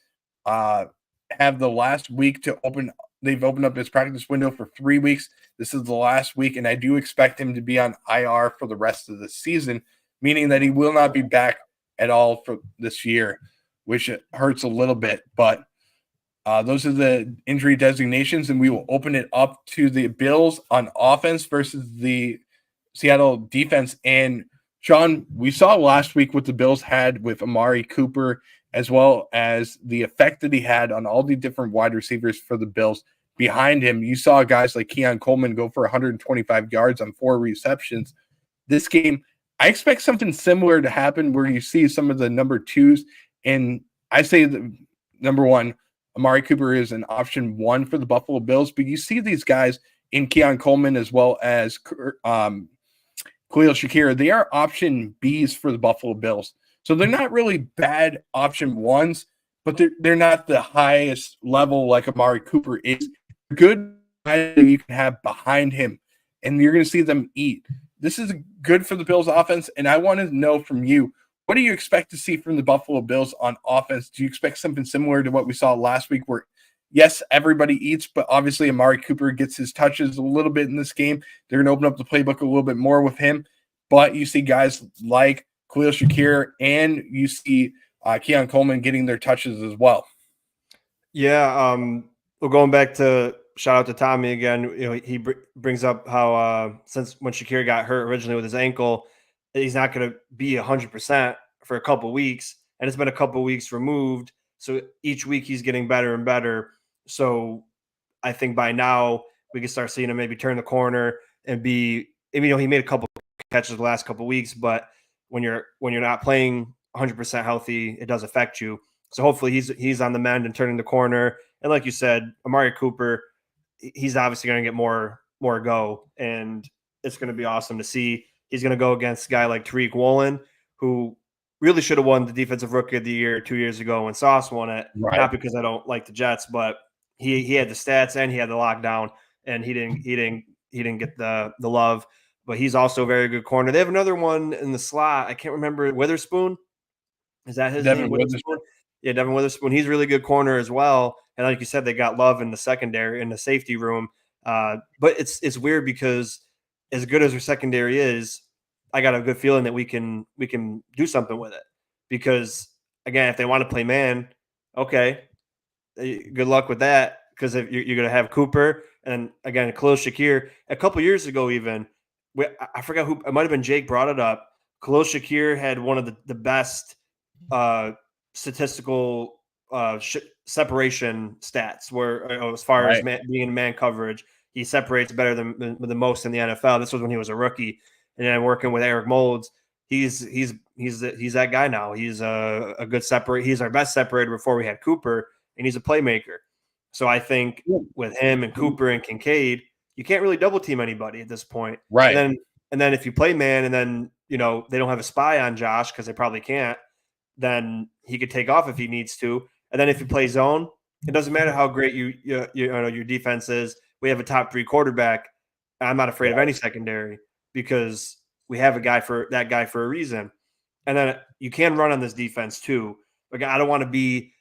have the last week to open they've opened up his practice window for 3 weeks. This is the last week, and I do expect him to be on IR for the rest of the season, meaning that he will not be back at all for this year, which hurts a little bit. But those are the injury designations, and we will open it up to the Bills on offense versus the Seattle defense. And Sean, we saw last week what the Bills had with Amari Cooper, as well as the effect that he had on all the different wide receivers for the Bills. Behind him, you saw guys like Keon Coleman go for 125 yards on 4 receptions. This game, I expect something similar to happen where you see some of the number twos. And I say the number one, Amari Cooper is an option 1 for the Buffalo Bills, but you see these guys in Keon Coleman as well as Khalil Shakir. They are option Bs for the Buffalo Bills. So they're not really bad option 1s, but they're not the highest level like Amari Cooper is. Good that you can have behind him, and you're going to see them eat. This is good for the Bills offense, and I want to know from you, what do you expect to see from the Buffalo Bills on offense? Do you expect something similar to what we saw last week where, yes, everybody eats, but obviously Amari Cooper gets his touches a little bit in this game. They're going to open up the playbook a little bit more with him, but you see guys like Khalil Shakir and you see Keon Coleman getting their touches as well. Yeah, well, going back to shout out to Tommy again. You know, he brings up how since when Shakir got hurt originally with his ankle, he's not going to be 100% for a couple weeks, and it's been a couple weeks removed. So each week he's getting better and better. So I think by now we can start seeing him maybe turn the corner and be. You know, he made a couple catches the last couple weeks, but when you're not playing 100% healthy, it does affect you. So hopefully he's on the mend and turning the corner. And like you said, Amari Cooper, he's obviously going to get more go, and it's going to be awesome to see. He's going to go against a guy like Tariq Woolen, who really should have won the Defensive Rookie of the Year 2 years ago when Sauce won it. Right. Not because I don't like the Jets, but he had the stats and he had the lockdown, and he didn't get the love. But he's also a very good corner. They have another one in the slot. I can't remember. Witherspoon, is that his name? Witherspoon. Yeah, Devin Witherspoon. He's a really good corner as well. And like you said, they got love in the secondary, in the safety room. But it's weird because as good as our secondary is, I got a good feeling that we can do something with it. Because again, if they want to play man, okay, good luck with that. Because if you're going to have Cooper and again Khalil Shakir. A couple years ago, even I forgot who, it might have been Jake brought it up. Khalil Shakir had one of the best statistical separation stats where as far as being in man coverage, he separates better than most in the NFL. This was when he was a rookie, and then working with Eric Molds, he's that guy now. He's a good separator. He's our best separator before we had Cooper, and he's a playmaker. So I think with him and Cooper and Kincaid, you can't really double team anybody at this point. Right. And then if you play man, and then they don't have a spy on Josh because they probably can't, then he could take off if he needs to. And then if you play zone, it doesn't matter how great your defense is. We have a top 3 quarterback. I'm not afraid of any secondary because we have a guy for a reason. And then you can run on this defense too. Like, I don't want to be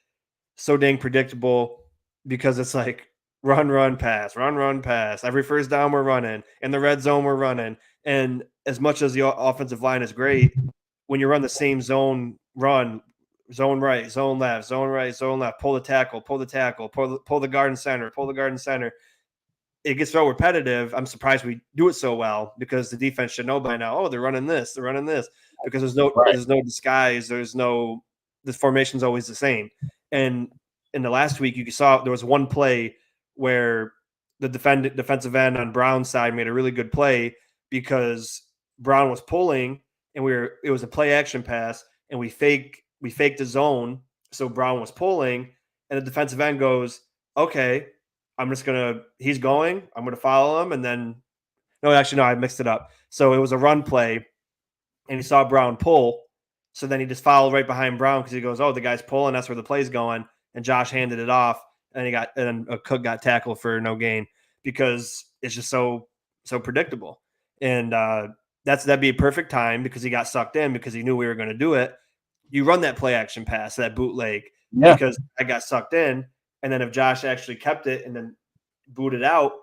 so dang predictable because it's like run, pass, run, pass. Every first down we're running. In the red zone we're running. And as much as the offensive line is great, when you run the same zone run, zone right, zone left, zone right, zone left, pull the tackle, pull the guard and center, it gets so repetitive. I'm surprised we do it so well because the defense should know by now, oh, they're running this, because there's no disguise. The formation's always the same. And in the last week, you saw there was one play where the defensive end on Brown's side made a really good play because Brown was pulling and it was a play action pass and we faked the zone. So Brown was pulling and the defensive end goes, okay, I'm going to follow him. And then, no, I mixed it up. So it was a run play and he saw Brown pull. So then he just followed right behind Brown because he goes, oh, the guy's pulling. That's where the play's going. And Josh handed it off and Cook got tackled for no gain because it's just so predictable. And that'd be a perfect time because he got sucked in because he knew we were going to do it. You run that play action pass, that bootleg, because I got sucked in. And then if Josh actually kept it and then booted out,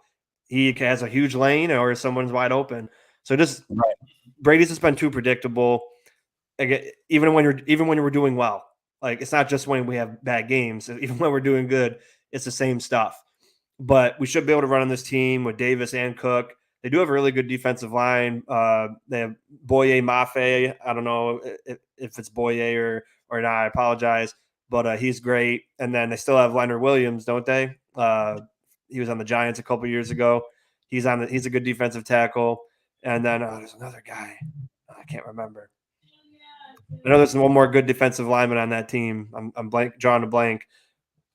he has a huge lane or someone's wide open. So just Right. Brady's just been too predictable. Again, even when we're doing well, like it's not just when we have bad games. Even when we're doing good, it's the same stuff. But we should be able to run on this team with Davis and Cook. They do have a really good defensive line. They have Boye Mafe. I don't know if it's Boye or not. I apologize, but he's great. And then they still have Leonard Williams, don't they? He was on the Giants a couple years ago. He's a good defensive tackle. And then there's another guy. I can't remember. I know there's one more good defensive lineman on that team. I'm drawing a blank.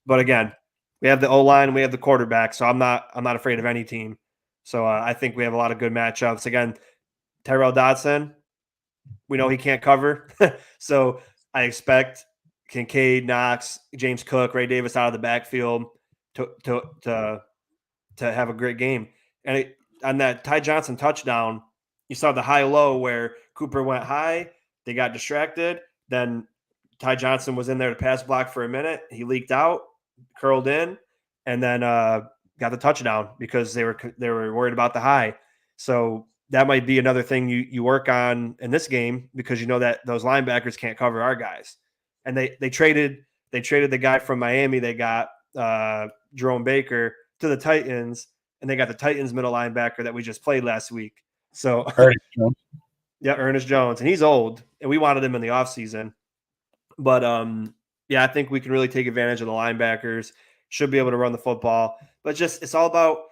But again, we have the O-line, we have the quarterback, so I'm not afraid of any team. So I think we have a lot of good matchups. Again, Tyrell Dodson, we know he can't cover. So I expect Kincaid, Knox, James Cook, Ray Davis out of the backfield to have a great game. And on that Ty Johnson touchdown, you saw the high-low where Cooper went high, they got distracted, then Ty Johnson was in there to pass block for a minute. He leaked out, curled in, and then got the touchdown because they were worried about the high. So that might be another thing you work on in this game because you know that those linebackers can't cover our guys. And they traded the guy from Miami. They got Jerome Baker to the Titans, and they got the Titans middle linebacker that we just played last week. So Ernest Jones, and he's old, and we wanted him in the offseason. But I think we can really take advantage of the linebackers. Should be able to run the football, but it's all about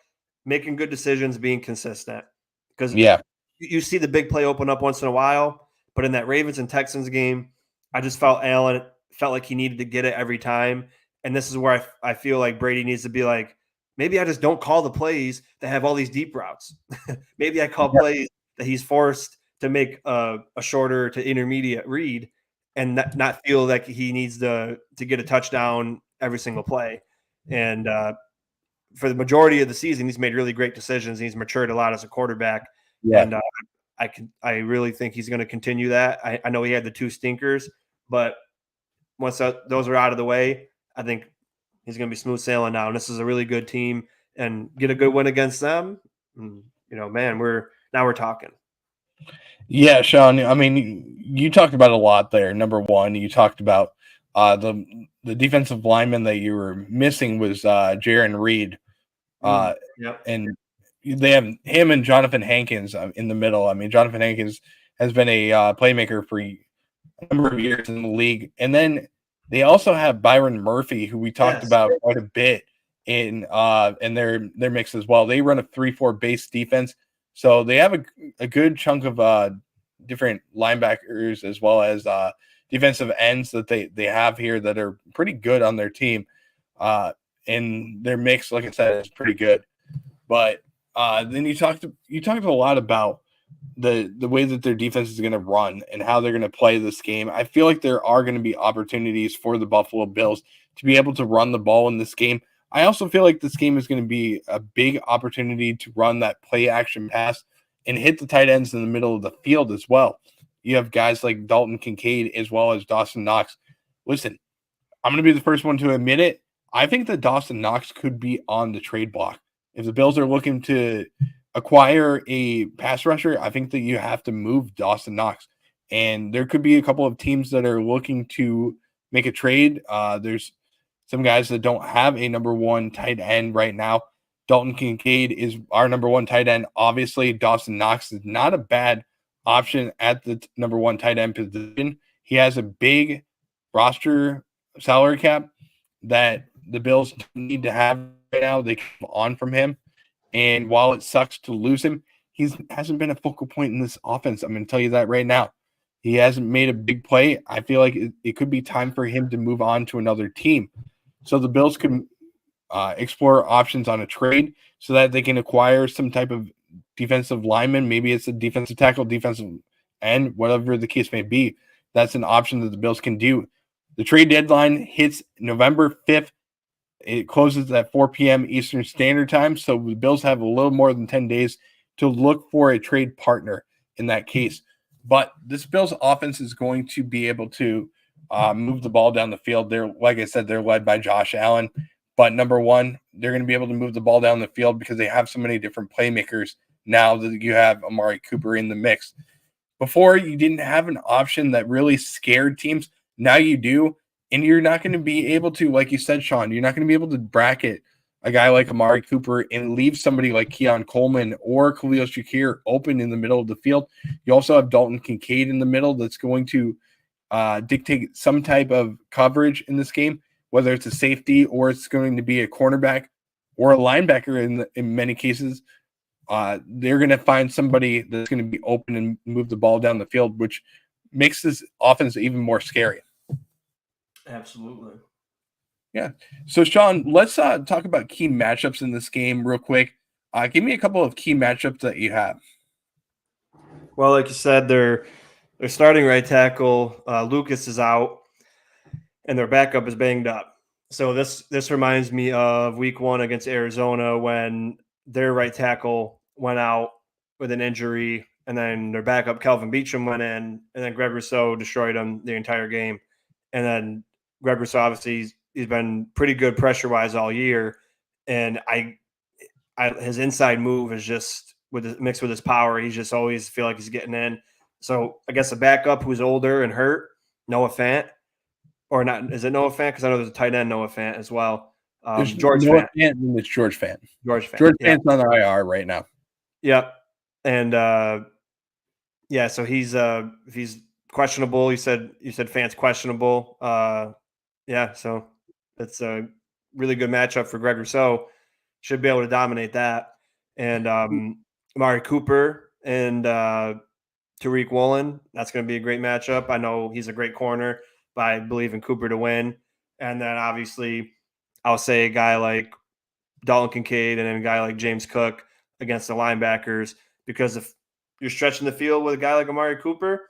making good decisions, being consistent. Because you see the big play open up once in a while, but in that Ravens and Texans game, I just felt Allen felt like he needed to get it every time, and this is where I feel like Brady needs to be like, maybe I just don't call the plays that have all these deep routes. Maybe I call plays that he's forced to make a shorter to intermediate read and not feel like he needs to get a touchdown every single play. And for the majority of the season, he's made really great decisions. He's matured a lot as a quarterback. Yeah. And I really think he's going to continue that. I know he had the two stinkers, but once those are out of the way, I think he's going to be smooth sailing now. And this is a really good team, and get a good win against them. And, man, we're talking. Yeah, Sean, I mean, you talked about a lot there. Number one, you talked about the defensive lineman that you were missing was Jaron Reed. And they have him and Jonathan Hankins in the middle. I mean, Jonathan Hankins has been a playmaker for a number of years in the league. And then they also have Byron Murphy, who we talked about quite a bit in their mix as well. They run a 3-4 base defense. So they have a good chunk of different linebackers as well as defensive ends that they have here that are pretty good on their team. And their mix, like I said, is pretty good. But then you talked a lot about the way that their defense is going to run and how they're going to play this game. I feel like there are going to be opportunities for the Buffalo Bills to be able to run the ball in this game. I also feel like this game is going to be a big opportunity to run that play action pass and hit the tight ends in the middle of the field as well. You have guys like Dalton Kincaid as well as Dawson Knox. Listen, I'm going to be the first one to admit it. I think that Dawson Knox could be on the trade block. If the Bills are looking to acquire a pass rusher, I think that you have to move Dawson Knox. And there could be a couple of teams that are looking to make a trade. There's some guys that don't have a number one tight end right now. Dalton Kincaid is our number one tight end. Obviously, Dawson Knox is not a bad option at the number one tight end position. He has a big roster salary cap that the Bills need to have right now. They come on from him. And while it sucks to lose him, he hasn't been a focal point in this offense. I'm going to tell you that right now. He hasn't made a big play. I feel like it could be time for him to move on to another team. So the Bills can explore options on a trade so that they can acquire some type of defensive lineman. Maybe it's a defensive tackle, defensive end, whatever the case may be. That's an option that the Bills can do. The trade deadline hits November 5th. It closes at 4 p.m. Eastern Standard Time. So the Bills have a little more than 10 days to look for a trade partner in that case. But this Bills offense is going to be able to move the ball down the field. Like I said, they're led by Josh Allen. But number one, they're going to be able to move the ball down the field because they have so many different playmakers now that you have Amari Cooper in the mix. Before, you didn't have an option that really scared teams. Now you do. And you're not going to be able to, like you said, Sean, you're not going to be able to bracket a guy like Amari Cooper and leave somebody like Keon Coleman or Khalil Shakir open in the middle of the field. You also have Dalton Kincaid in the middle that's going to dictate some type of coverage in this game, whether it's a safety or it's going to be a cornerback or a linebacker in many cases. They're going to find somebody that's going to be open and move the ball down the field, which makes this offense even more scary. Absolutely. Yeah. So, Sean, let's talk about key matchups in this game real quick. Give me a couple of key matchups that you have. Well, like you said, their starting right tackle, Lucas, is out, and their backup is banged up. So this reminds me of week 1 against Arizona when their right tackle went out with an injury, and then their backup, Kelvin Beachum, went in, and then Greg Rousseau destroyed him the entire game. And then Greg Rousseau, obviously, he's been pretty good pressure-wise all year, and his inside move is just mixed with his power. He's just always feel like he's getting in. So I guess a backup who's older and hurt, Noah Fant, or not? Is it Noah Fant? Because I know there's a tight end, Noah Fant, as well. George Noah Fant. And it's George Fant. George Fant. George Fant's on the IR right now. Yep. And so he's questionable. You said Fant's questionable. So it's a really good matchup for Greg Rousseau. Should be able to dominate that. And Amari Cooper and Tariq Woolen, that's going to be a great matchup. I know he's a great corner, but I believe in Cooper to win. And then obviously I'll say a guy like Dalton Kincaid and then a guy like James Cook against the linebackers, because if you're stretching the field with a guy like Amari Cooper,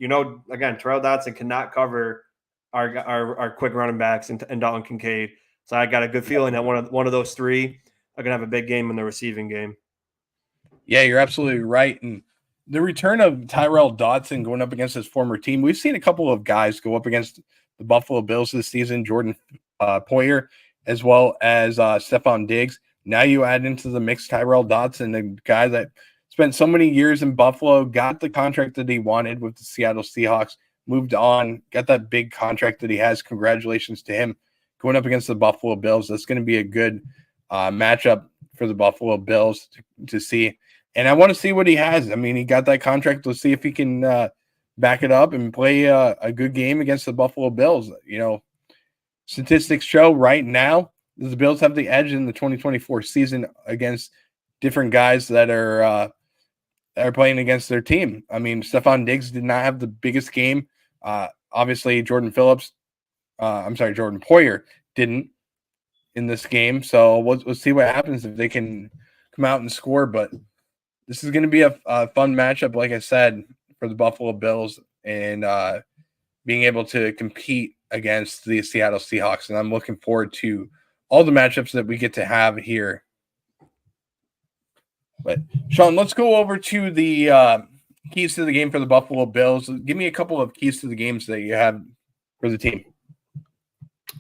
again, Terrell Dotson cannot cover our quick running backs and Dalton Kincaid. So I got a good feeling that one of those three are going to have a big game in the receiving game. Yeah, you're absolutely right. And the return of Tyrell Dodson going up against his former team, we've seen a couple of guys go up against the Buffalo Bills this season, Jordan Poyer, as well as Stephon Diggs. Now you add into the mix Tyrell Dodson, a guy that spent so many years in Buffalo, got the contract that he wanted with the Seattle Seahawks, moved on, got that big contract that he has. Congratulations to him. Going up against the Buffalo Bills, that's going to be a good matchup for the Buffalo Bills to see. And I want to see what he has. I mean, he got that contract. Let's see if he can back it up and play a good game against the Buffalo Bills. Statistics show right now the Bills have the edge in the 2024 season against different guys that are playing against their team. I mean, Stephon Diggs did not have the biggest game. Obviously, Jordan Poyer didn't in this game. So let's see what happens if they can come out and score. But this is going to be a fun matchup, like I said, for the Buffalo Bills and being able to compete against the Seattle Seahawks. And I'm looking forward to all the matchups that we get to have here. But, Sean, let's go over to the keys to the game for the Buffalo Bills. Give me a couple of keys to the games that you have for the team.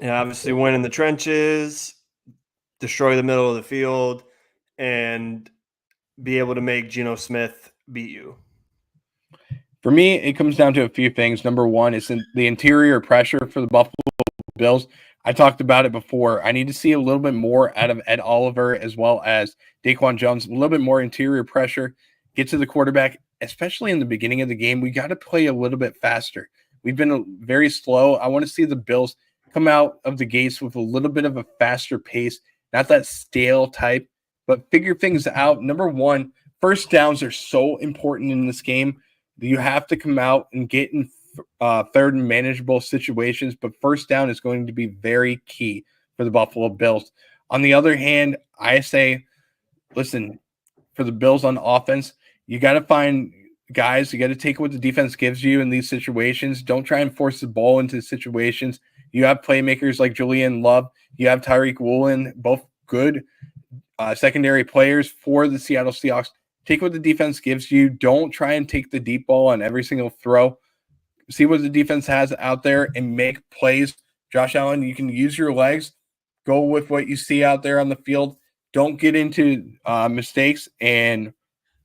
Yeah, obviously win in the trenches, destroy the middle of the field, and be able to make Geno Smith beat you. For me, it comes down to a few things. Number one is the interior pressure for the Buffalo Bills. I talked about it before. I need to see a little bit more out of Ed Oliver as well as Daquan Jones, a little bit more interior pressure, get to the quarterback, especially in the beginning of the game. We got to play a little bit faster. We've been very slow. I want to see the Bills come out of the gates with a little bit of a faster pace, not that stale type, but figure things out. Number one, first downs are so important in this game. You have to come out and get in third and manageable situations, but first down is going to be very key for the Buffalo Bills. On the other hand, I say, listen, for the Bills on offense, you got to find guys, you got to take what the defense gives you in these situations. Don't try and force the ball into situations. You have playmakers like Julian Love. You have Tariq Woolen, both good secondary players for the Seattle Seahawks. Take what the defense gives you. Don't try and take the deep ball on every single throw. See what the defense has out there and make plays. Josh Allen, you can use your legs. Go with what you see out there on the field. Don't get into mistakes, and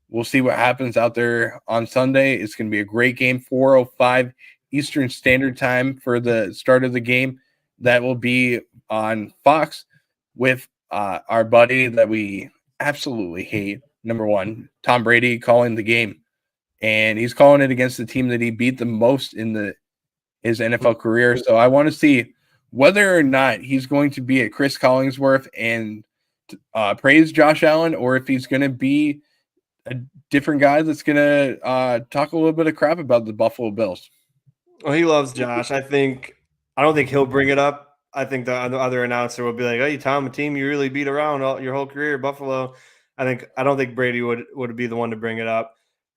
we'll see what happens out there on Sunday. It's going to be a great game, 4:05 Eastern Standard Time for the start of the game. That will be on Fox with our buddy that we absolutely hate, number one, Tom Brady, calling the game. And he's calling it against the team that he beat the most in his NFL career. So I want to see whether or not he's going to be at Chris Collinsworth and praise Josh Allen, or if he's going to be a different guy that's going to talk a little bit of crap about the Buffalo Bills. Well, he loves Josh. I don't think he'll bring it up. I think the other announcer will be like, "Hey, Tom, a team you really beat around your whole career, Buffalo." I don't think Brady would be the one to bring it up.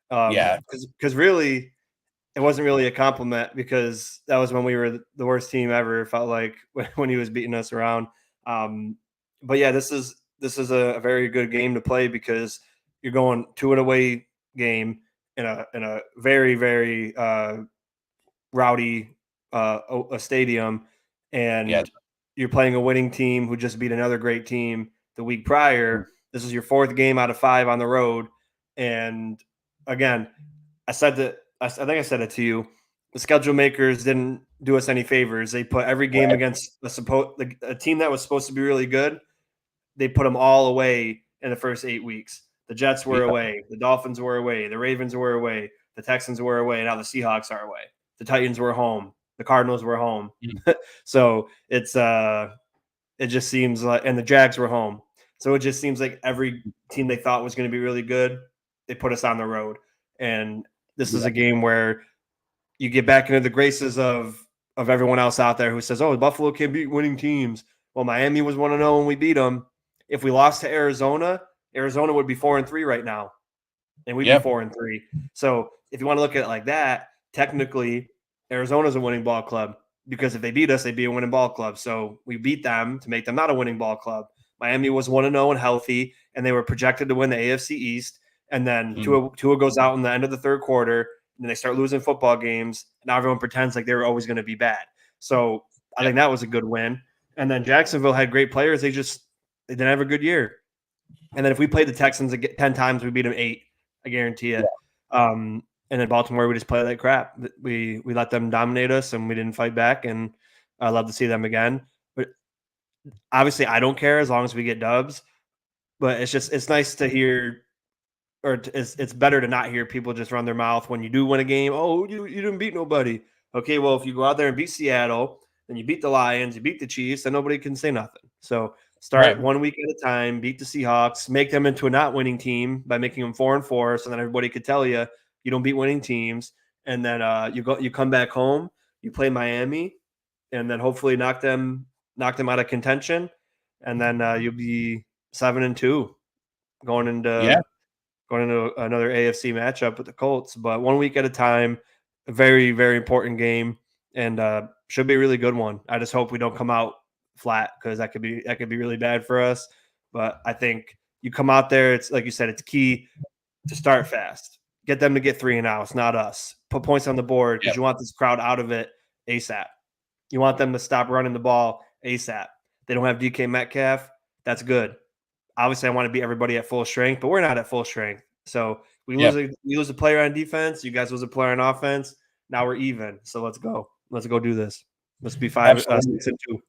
Because really, it wasn't really a compliment, because that was when we were the worst team ever. It felt like when he was beating us around. But yeah, this is a very good game to play, because you're going to an away game in a very, very rowdy a stadium, and you're playing a winning team who just beat another great team the week prior. This is your fourth game out of 5 on the road, and again, I think I said it to you. The schedule makers didn't do us any favors. They put every game against a team that was supposed to be really good. They put them all away in the first 8 weeks. The Jets were away. The Dolphins were away. The Ravens were away. The Texans were away. Now the Seahawks are away. The Titans were home. The Cardinals were home. So it just seems like, and the Jags were home. So it just seems like every team they thought was going to be really good, they put us on the road. And this is a game where you get back into the graces of everyone else out there who says, "Oh, Buffalo can beat winning teams." Well, Miami was 1-0 when we beat them. If we lost to Arizona would be 4-3 right now, and we'd be 4-3. So if you want to look at it like that, technically Arizona's a winning ball club, because if they beat us, they'd be a winning ball club. So we beat them to make them not a winning ball club. Miami was 1-0 and healthy, and they were projected to win the AFC East. And then Tua goes out in the end of the third quarter, and they start losing football games. Now everyone pretends like they were always going to be bad. So I think that was a good win. And then Jacksonville had great players. They didn't have a good year. And then if we played the Texans 10 times, we beat them 8. I guarantee it. And in Baltimore, we just played like crap. We let them dominate us, and we didn't fight back. And I love to see them again. But obviously, I don't care as long as we get dubs. But it's nice to hear, or it's better to not hear people just run their mouth when you do win a game. "Oh, you didn't beat nobody." Okay, well, if you go out there and beat Seattle, then you beat the Lions, you beat the Chiefs, then nobody can say nothing. So start 1 week at a time, beat the Seahawks, make them into a not winning team by making them 4-4, so then everybody could tell you don't beat winning teams. And then you come back home, you play Miami, and then hopefully knock them out of contention, and then you'll be 7-2 going into another AFC matchup with the Colts. But 1 week at a time, a very, very important game, and should be a really good one. I just hope we don't come out flat, because that could be really bad for us. But I think you come out there, it's like you said, it's key to start fast. Get them to get 3 and outs, not us. Put points on the board, because you want this crowd out of it ASAP. You want them to stop running the ball ASAP. They don't have DK Metcalf. That's good. Obviously, I want to beat everybody at full strength, but we're not at full strength. So we lose a player on defense. You guys lose a player on offense. Now we're even. So let's go. Let's go do this. Let's be 6-2.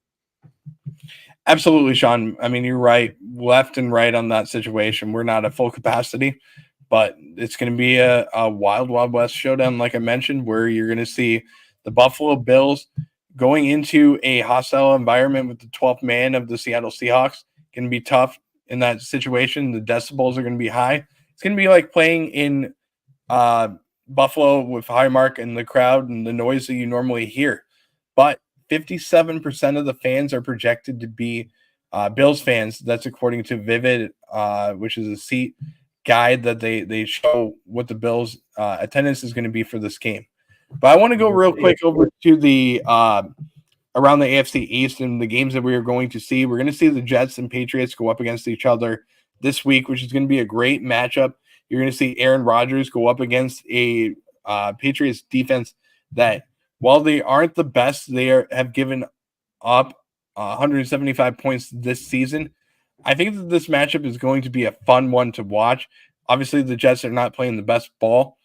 Absolutely, Sean. I mean, you're right, left and right on that situation. We're not at full capacity, but it's going to be a wild, wild west showdown, like I mentioned, where you're going to see the Buffalo Bills going into a hostile environment with the 12th man of the Seattle Seahawks. Going to be tough in that situation. The decibels are going to be high. It's going to be like playing in Buffalo with Highmark and the crowd and the noise that you normally hear. But 57% of the fans are projected to be Bills fans. That's according to Vivid, which is a seat guide that they show what the Bills attendance is going to be for this game. But I want to go real quick over to the around the AFC East and the games that we are going to see. We're going to see the Jets and Patriots go up against each other this week, which is going to be a great matchup. You're going to see Aaron Rodgers go up against a Patriots defense that, while they aren't the best, they have given up 175 points this season. I think that this matchup is going to be a fun one to watch. Obviously, the Jets are not playing the best ball,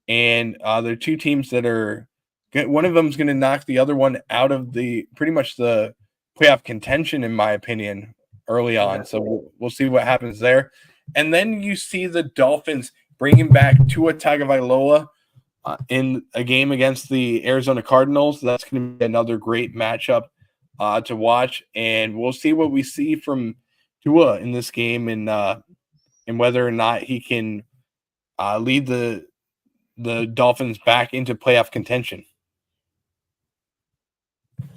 and they're two teams that are. One of them is going to knock the other one out of the pretty much the playoff contention, in my opinion, early on. So we'll see what happens there. And then you see the Dolphins bringing back Tua Tagovailoa in a game against the Arizona Cardinals. That's going to be another great matchup to watch, and we'll see what we see from Tua in this game, and whether or not he can lead the Dolphins back into playoff contention.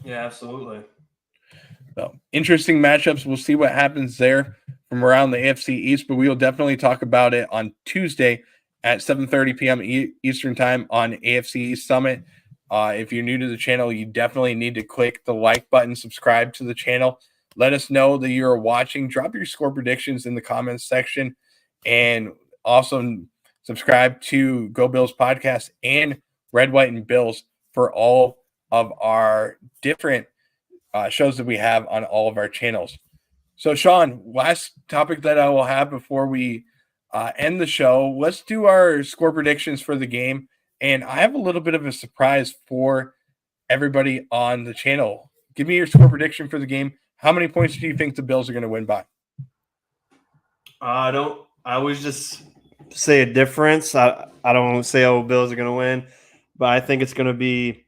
Yeah, absolutely. So interesting matchups. We'll see what happens there from around the AFC East, but we will definitely talk about it on Tuesday at 7:30 p.m. Eastern Time on AFC East Summit. If you're new to the channel, you definitely need to click the like button, subscribe to the channel. Let us know that you're watching. Drop your score predictions in the comments section, and also subscribe to Go Bills Podcast and Red, White, and Bills for all of our different shows that we have on all of our channels. So, Sean, last topic that I will have before we end the show, let's do our score predictions for the game. And I have a little bit of a surprise for everybody on the channel. Give me your score prediction for the game. How many points do you think the Bills are going to win by? I always just say a difference. I don't say, oh, Bills are going to win, but I think it's going to be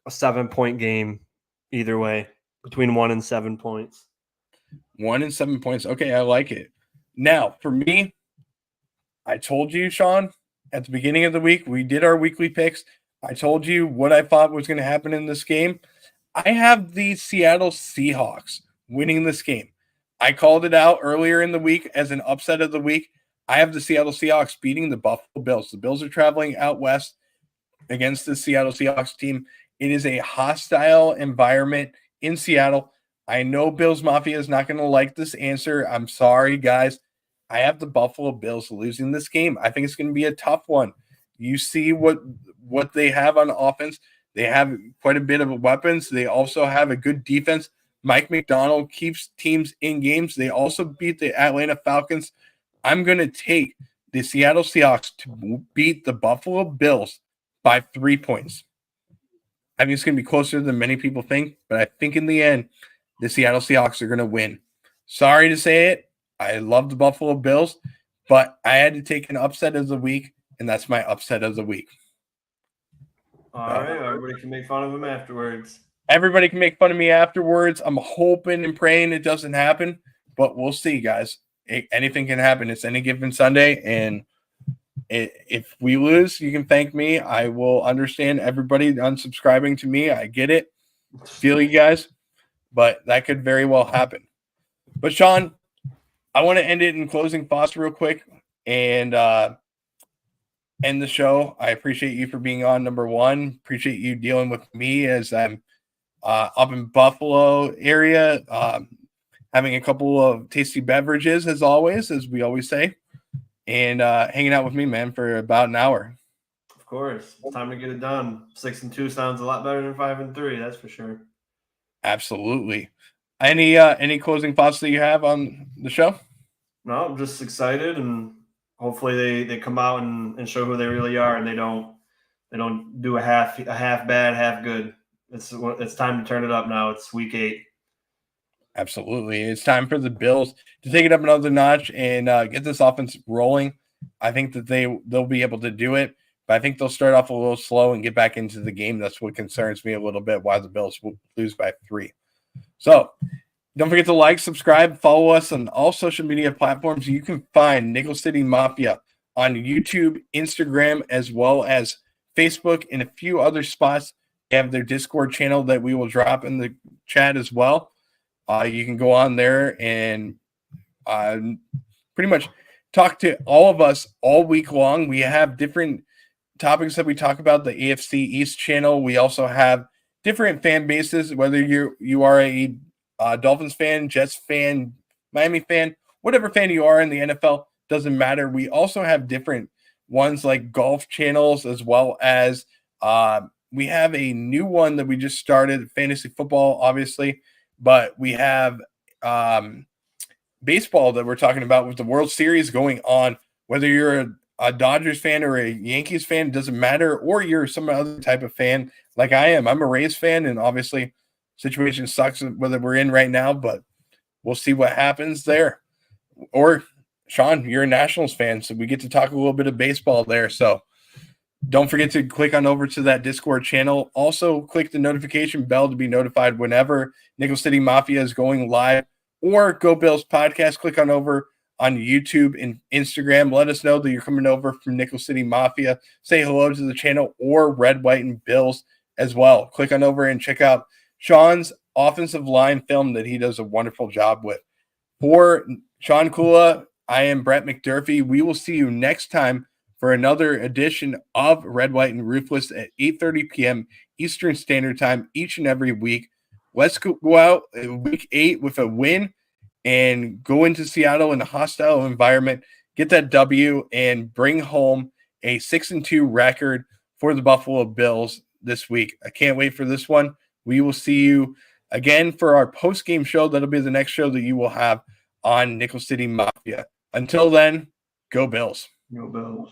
a 7-point game either way, between 1 and 7 points. 1 and 7 points. Okay, I like it. Now, for me, I told you, Sean, at the beginning of the week, we did our weekly picks. I told you what I thought was going to happen in this game. I have the Seattle Seahawks winning this game. I called it out earlier in the week as an upset of the week. I have the Seattle Seahawks beating the Buffalo Bills. The Bills are traveling out west against the Seattle Seahawks team. It is a hostile environment in Seattle. I know Bills Mafia is not going to like this answer. I'm sorry, guys. I have the Buffalo Bills losing this game. I think it's going to be a tough one. You see what they have on offense. They have quite a bit of weapons. They also have a good defense. Mike McDonald keeps teams in games. They also beat the Atlanta Falcons. I'm going to take the Seattle Seahawks to beat the Buffalo Bills by 3 points. I think it's going to be closer than many people think, but I think in the end, the Seattle Seahawks are going to win. Sorry to say it. I love the Buffalo Bills, but I had to take an upset of the week, and that's my upset of the week. All right. Everybody can make fun of him afterwards. Everybody can make fun of me afterwards. I'm hoping and praying it doesn't happen, but we'll see, guys. Anything can happen. It's any given Sunday, and if we lose, you can thank me. I will understand everybody unsubscribing to me. I get it. Feel you guys, but that could very well happen. But, Sean, I want to end it in closing thoughts real quick and end the show. I appreciate you for being on, number one. Appreciate you dealing with me as I'm up in Buffalo area, having a couple of tasty beverages, as always, as we always say, and hanging out with me, man, for about an hour. Of course. It's time to get it done. 6-2 sounds a lot better than 5-3, that's for sure. Absolutely. Any closing thoughts that you have on the show? No, I'm just excited, and hopefully they come out and show who they really are, and they don't do a half bad, half good. It's time to turn it up now. It's week 8. Absolutely. It's time for the Bills to take it up another notch and get this offense rolling. I think that they'll be able to do it, but I think they'll start off a little slow and get back into the game. That's what concerns me a little bit, why the Bills will lose by 3. So don't forget to like, subscribe, follow us on all social media platforms. You can find Nickel City Mafia on YouTube, Instagram, as well as Facebook and a few other spots. They have their Discord channel that we will drop in the chat as well. You can go on there and pretty much talk to all of us all week long. We have different topics that we talk about. The AFC East channel. We also have different fan bases, whether you are a Dolphins fan, Jets fan, Miami fan, whatever fan you are in the NFL, doesn't matter. We also have different ones like golf channels, as well as we have a new one that we just started, fantasy football, obviously. but we have baseball that we're talking about with the World Series going on. Whether you're a Dodgers fan or a Yankees fan, it doesn't matter, or you're some other type of fan like I am. I'm a Rays fan, and obviously situation sucks whether we're in right now, but we'll see what happens there. Or Sean, you're a Nationals fan, so we get to talk a little bit of baseball there. So don't forget to click on over to that Discord channel. Also, click the notification bell to be notified whenever Nickel City Mafia is going live, or Go Bills podcast. Click on over on YouTube and Instagram. Let us know that you're coming over from Nickel City Mafia. Say hello to the channel, or Red, White, and Bills as well. Click on over and check out Sean's offensive line film that he does a wonderful job with. For Sean Kula, I am Brett McDurphy. We will see you next time for another edition of Red, White, and Ruthless at 8:30 p.m. Eastern Standard Time each and every week. Let's go out week 8 with a win and go into Seattle in a hostile environment, get that W, and bring home a 6-2 record for the Buffalo Bills this week. I can't wait for this one. We will see you again for our post-game show. That'll be the next show that you will have on Nickel City Mafia. Until then, go Bills. Go Bills.